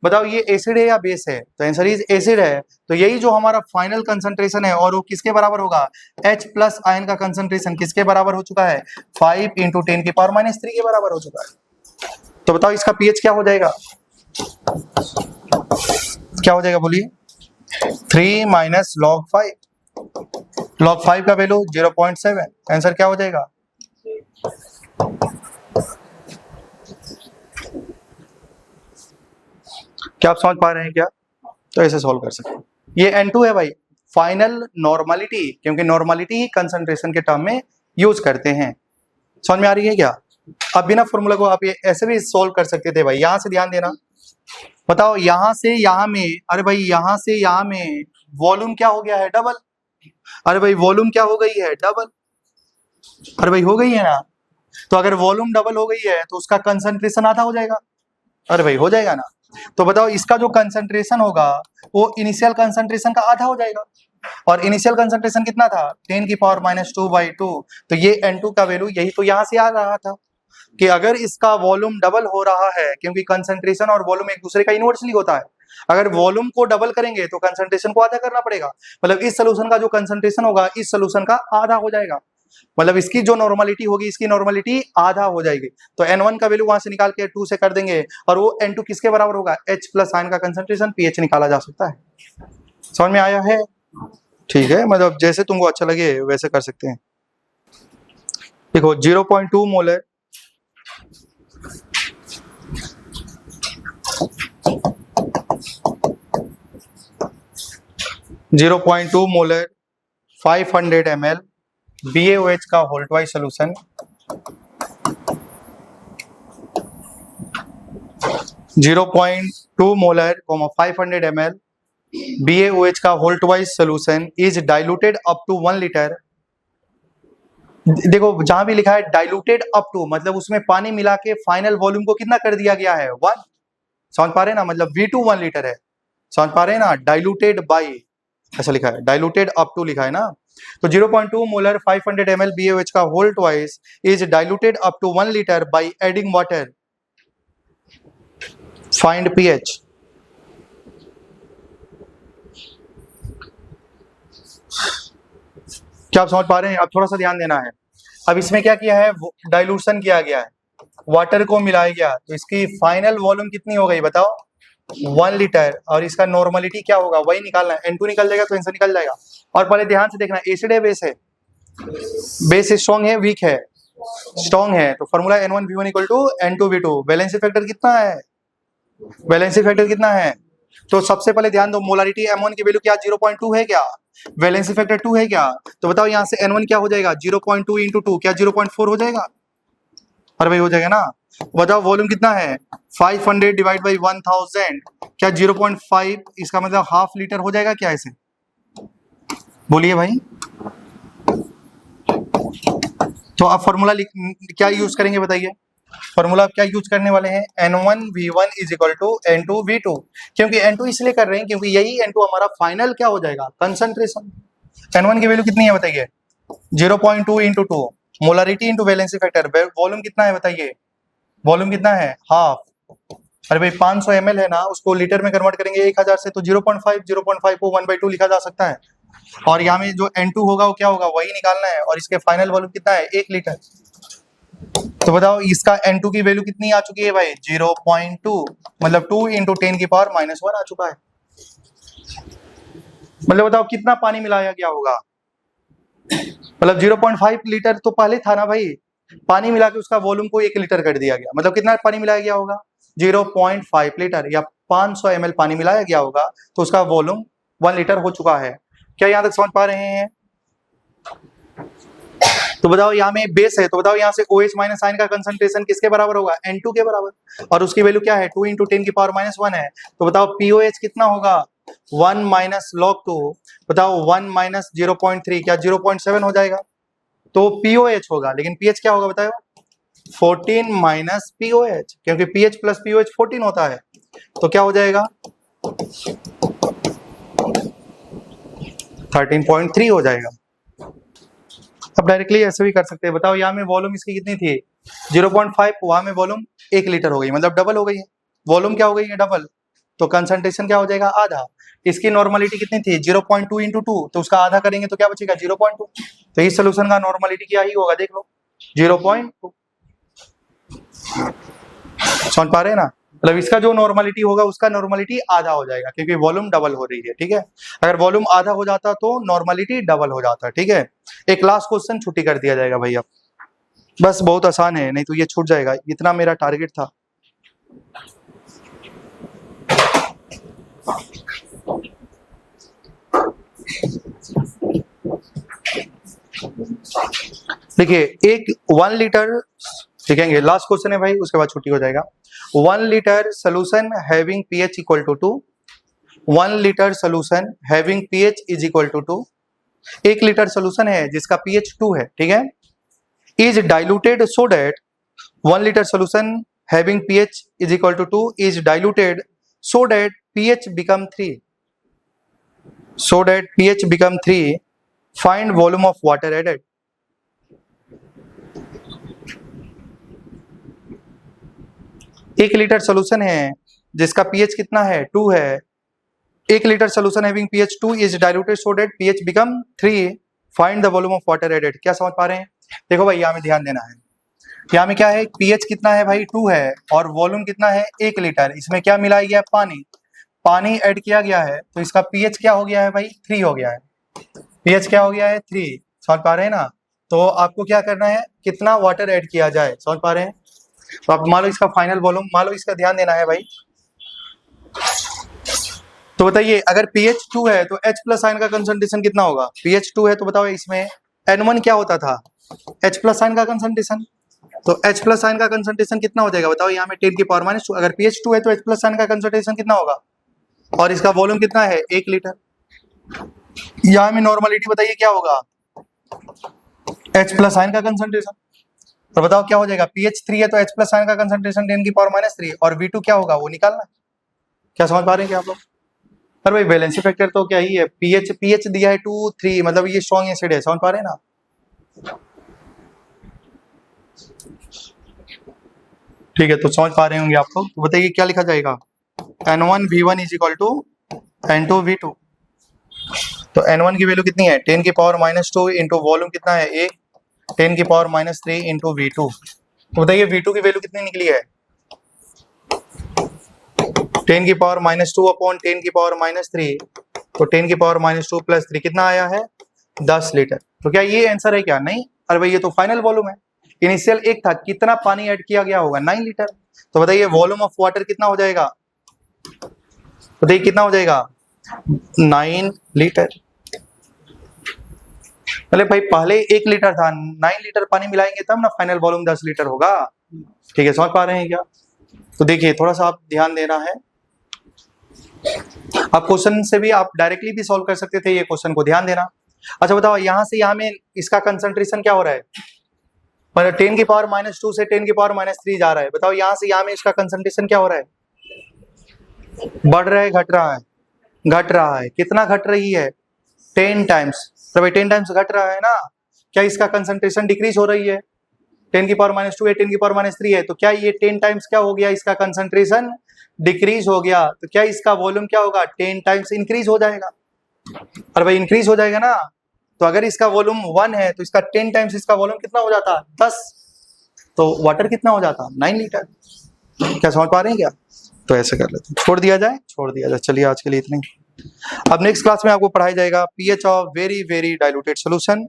बताओ ये एसिड है या बेस है, तो आंसर इज एसिड है। तो यही जो हमारा फाइनल कंसंट्रेशन है और वो किसके बराबर होगा, H+ आयन का कंसंट्रेशन किसके बराबर हो चुका है, 5 इंटू 10 की पावर -3 के बराबर हो चुका है। तो बताओ इसका पीएच क्या हो जाएगा, क्या हो जाएगा बोलिए, 3 माइनस log 5, log 5 का वैल्यू 0.7, आंसर क्या हो जाएगा। क्या आप समझ पा रहे हैं क्या, तो ऐसे सॉल्व कर सकते हैं। ये N2 है भाई, फाइनल नॉर्मलिटी, क्योंकि नॉर्मलिटी ही कंसंट्रेशन के टर्म में यूज करते हैं। समझ में आ रही है क्या, अब बिना फॉर्मूला को आप ये ऐसे भी सॉल्व कर सकते थे भाई। यहां से ध्यान देना, बताओ यहां से यहां में, अरे भाई यहां से यहां में वॉल्यूम क्या हो गया है डबल, अरे भाई वॉल्यूम क्या हो गई है डबल, अरे भाई हो गई है ना। तो अगर वॉल्यूम डबल हो गई है तो उसका कंसंट्रेशन आधा हो जाएगा, अरे भाई हो जाएगा ना। तो बताओ इसका जो कंसंट्रेशन होगा वो इनिशियल कंसंट्रेशन का आधा हो जाएगा, और इनिशियल कंसंट्रेशन कितना था 10 की पावर -2/2। तो ये N2 का वैल्यू यही तो यहां से आ रहा था कि अगर इसका वॉल्यूम डबल हो रहा है, क्योंकि कंसंट्रेशन और वॉल्यूम एक दूसरे का इनवर्सली होता है, अगर वॉल्यूम को डबल करेंगे तो कंसंट्रेशन को आधा करना पड़ेगा, मतलब इस सोल्यूशन का जो कंसंट्रेशन होगा इस सोल्यूशन का आधा हो जाएगा, मतलब इसकी जो नॉर्मलिटी होगी इसकी नॉर्मलिटी आधा हो जाएगी। तो N1 का वैल्यू वहां से निकाल के 2 से कर देंगे और वो N2 किसके बराबर होगा, H+ आयन का कंसंट्रेशन, pH निकाला जा सकता है। समझ में आया है, ठीक है, मतलब जैसे तुमको अच्छा लगे वैसे कर सकते हैं। देखो 0.2 मोलर मोलर 500 ml BaOH का whole twice solution 0.2 molar 500 ml BaOH का whole twice solution is diluted up to 1 litre. देखो जहां भी लिखा है डाइल्यूटेड अप टू, मतलब उसमें पानी मिला के फाइनल वॉल्यूम को कितना कर दिया गया है 1, समझ पा रहे हैं ना, मतलब V2 1 लीटर है, समझ पा रहे हैं ना, डाइल्यूटेड बाई ऐसा लिखा है, डाइल्यूटेड अप टू लिखा है ना। तो 0.2 मोलर 500 ml BaOH का whole twice is diluted up to 1 litre by adding water, find pH। क्या आप समझ पा रहे हैं, अब थोड़ा सा ध्यान देना है। अब इसमें क्या किया है, डाइल्यूशन किया गया है, वाटर को मिलाया गया, तो इसकी फाइनल वॉल्यूम कितनी हो गई बताओ 1 लीटर, और इसका नॉर्मलिटी क्या होगा वही निकालना है, N2 निकल जाएगा तो आंसर निकल जाएगा। और पहले ध्यान से देखना, एसिड है बेस है, बेस स्ट्रॉन्ग है वीक है, स्ट्रॉन्ग है, तो formula N1V1 equal to N2V2। Valency factor कितना है, वैलेंसी फैक्टर कितना है, तो सबसे पहले ध्यान दो, मोलारिटी M1 की वैल्यू क्या 0.2 है क्या, वैलेंसी फैक्टर 2 है क्या, तो बताओ यहाँ से N1 क्या हो जाएगा 0.2 इंटू 2, क्या 0.4 हो जाएगा, अरे भाई हो जाएगा ना। बताओ वॉल्यूम कितना है 500 डिवाइड बाई 1000, क्या 0.5, इसका मतलब हाफ लीटर हो जाएगा क्या ऐसे, बोलिए भाई। तो आप फॉर्मूला क्या यूज करेंगे बताइए, फॉर्मूला क्या यूज करने वाले हैं, N1V1 is equal to N2V2, क्योंकि N2 इसलिए कर रहे हैं क्योंकि यही N2 हमारा फाइनल क्या हो जाएगा कंसंट्रेशन। N1 की वैल्यू कितनी है बताइए 0.2 into 2, molarity into valency factor, volume कितना है बताइए, वॉल्यूम कितना है हाफ, अरे भाई 500 ml है ना, उसको लीटर में कन्वर्ट करेंगे 1000 से, तो 0.5 को 1/2 लिखा जा सकता है, और यहाँ में जो N2 होगा वो क्या होगा वही निकालना है, और इसके फाइनल वॉल्यूम कितना है 1 लीटर। तो बताओ इसका N2 की वैल्यू कितनी आ चुकी है भाई 0.2, मतलब 2 इंटू 10 की पावर -1 आ चुका है, मतलब बताओ कितना पानी मिलाया गया होगा, मतलब 0.5 लीटर तो पहले था ना भाई, पानी मिला के उसका वॉल्यूम को 1 लीटर कर दिया गया, मतलब कितना पानी मिलाया गया होगा 0.5 लीटर, या 500 ml पानी मिलाया गया होगा, तो उसका वॉल्यूम 1 लीटर हो चुका है। क्या यहां तक समझ पा रहे हैं, तो बताओ यहाँ में बेस है, तो बताओ यहाँ से OH माइनस आयन का कंसंट्रेशन किसके बराबर होगा, N2 के बराबर, और उसकी वैल्यू क्या है 2 × 10⁻⁻1 है। तो बताओ POH कितना होगा 1 माइनस log 2, बताओ 1 माइनस 0.3, क्या 0.7 हो जाएगा, तो POH होगा। लेकिन pH क्या होगा बताओ 14 माइनस POH, क्योंकि pH प्लस POH 14 होता है, तो क्या हो जाएगा 13.3 हो जाएगा। अब डायरेक्टली ऐसे भी कर सकते हैं। बताओ यहाँ में वॉल्यूम इसकी कितनी थी 0.5, वहां में वॉल्यूम 1 लीटर हो गई, मतलब डबल हो गई है, वॉल्यूम क्या हो गई है डबल, तो कंसंट्रेशन क्या हो जाएगा आधा। इसकी नॉर्मलिटी कितनी थी 0.2 × 2, तो उसका आधा करेंगे तो क्या बचेगा 0.2, तो इस सोल्यूशन का नॉर्मलिटी क्या ही होगा देख लो 0.2। समझ पा रहे हैं ना, मतलब इसका जो नॉर्मलिटी होगा उसका नॉर्मलिटी आधा हो जाएगा, क्योंकि वॉल्यूम डबल हो रही है। ठीक है, अगर वॉल्यूम आधा हो जाता तो नॉर्मलिटी डबल हो जाता। ठीक है, एक लास्ट क्वेश्चन छुट्टी कर दिया जाएगा भैया, बस बहुत आसान है, नहीं तो ये छूट जाएगा, इतना मेरा टारगेट था। देखिए एक 1 लीटर लिखेंगे, लास्ट क्वेश्चन है भाई, उसके बाद छुट्टी हो जाएगा। 1 litre solution having pH equal to 2, 1 litre solution having pH is equal to 2, 1 litre solution है जिसका pH 2 है, ठीक है, is diluted so that 1 litre solution having pH is equal to 2 is diluted so that pH become 3, so that pH become 3, find volume of water added। एक litre solution है जिसका pH कितना है 2 है, 1 litre solution having pH 2 is diluted so that pH become 3, find the volume of water added। क्या समझ पा रहे हैं, देखो भाई यहाँ में ध्यान देना है, यहाँ में क्या है pH कितना है भाई 2 है, और वॉल्यूम कितना है 1 लीटर, इसमें क्या मिलाया गया पानी, पानी ऐड किया गया है, तो इसका pH क्या हो गया है भाई 3 हो गया है, pH क्या हो गया है 3। समझ पा रहे हैं ना, तो आपको क्या करना है कितना वाटर ऐड किया जाए, समझ पा रहे हैं, तो आप मान लो इसका फाइनल वॉल्यूम, मान लो इसका ध्यान देना है भाई। तो बताइए अगर pH 2 है तो H प्लस आयन का कंसंट्रेशन कितना होगा, pH 2 है तो बताओ इसमें N1 क्या होता था H प्लस आयन का कंसंट्रेशन, तो H प्लस आयन का कंसंट्रेशन कितना हो जाएगा बताओ, यहाँ में 10⁻², अगर pH 2 है तो H प्लस आयन का कंसंट्रेशन कितना होगा, और इसका वॉल्यूम कितना है 1 लीटर। यहाँ में नॉर्मलिटी बताइए क्या होगा H प्लस आयन का कंसंट्रेशन, तो बताओ क्या हो जाएगा pH 3 है तो H प्लस आयन का कंसंट्रेशन 10⁻³ और V2 क्या होगा वो निकालना। क्या समझ पा रहे हैं क्या आप लोग, अरे भाई वैलेंसी फैक्टर तो क्या ही है, pH दिया है 2 3, मतलब ये स्ट्रॉन्ग एसिड है, समझ पा रहे हैं ना। ठीक है, तो समझ पा रहे होंगे आप लोग, तो बताइए क्या लिखा जाएगा N1V1 is equal to N2V2, तो N1 की वैल्यू कितनी है 10⁻² इंटू वॉल्यूम कितना है 1, 10⁻³ इंटू V2, तो बताइए V2 की वैल्यू कितनी निकली है 10⁻² अपॉन 10⁻³, तो 10⁻² प्लस 3 कितना आया है 10 लीटर। तो क्या ये आंसर है क्या, नहीं, अरे भाई ये तो फाइनल वॉल्यूम है, इनिशियल 1 था, कितना पानी ऐड किया गया होगा 9 लीटर, तो बताइए वॉल्यूम ऑफ वाटर कितना हो जाएगा, बताइए कितना हो जाएगा 9 लीटर। अरे भाई पहले 1 लीटर था, 9 लीटर पानी मिलाएंगे तब ना फाइनल वॉल्यूम 10 लीटर होगा। ठीक है, समझ पा रहे हैं क्या, तो देखिए थोड़ा सा आप ध्यान देना है, आप क्वेश्चन से भी आप डायरेक्टली भी सॉल्व कर सकते थे, ये क्वेश्चन को ध्यान देना। अच्छा बताओ यहाँ से यहाँ में इसका कंसंट्रेशन क्या हो रहा है, मतलब 10⁻² से 10⁻³ जा रहा है, बताओ यहाँ से यहाँ में इसका कंसंट्रेशन क्या हो रहा है, बढ़ रहा है घट रहा है, घट रहा है, कितना घट रही है 10 टाइम्स, तो भाई 10 टाइम्स घट रहा है ना, क्या इसका कंसंट्रेशन डिक्रीज हो रही है 10⁻² है 10⁻³ है, तो क्या ये 10 टाइम्स क्या हो गया इसका कंसंट्रेशन डिक्रीज हो गया, तो क्या इसका वॉल्यूम क्या होगा 10 टाइम्स इंक्रीज हो जाएगा, और भाई इंक्रीज हो जाएगा ना, तो अगर इसका वॉल्यूम 1 है तो इसका 10 टाइम्स इसका वॉल्यूम कितना हो जाता 10, तो वाटर कितना हो जाता 9 लीटर। क्या समझ पा रहे हैं क्या, तो ऐसे कर लेते हैं, छोड़ दिया जाए। चलिए आज के लिए इतनी, अब नेक्स्ट क्लास में आपको पढ़ाया जाएगा pH of very very diluted solution.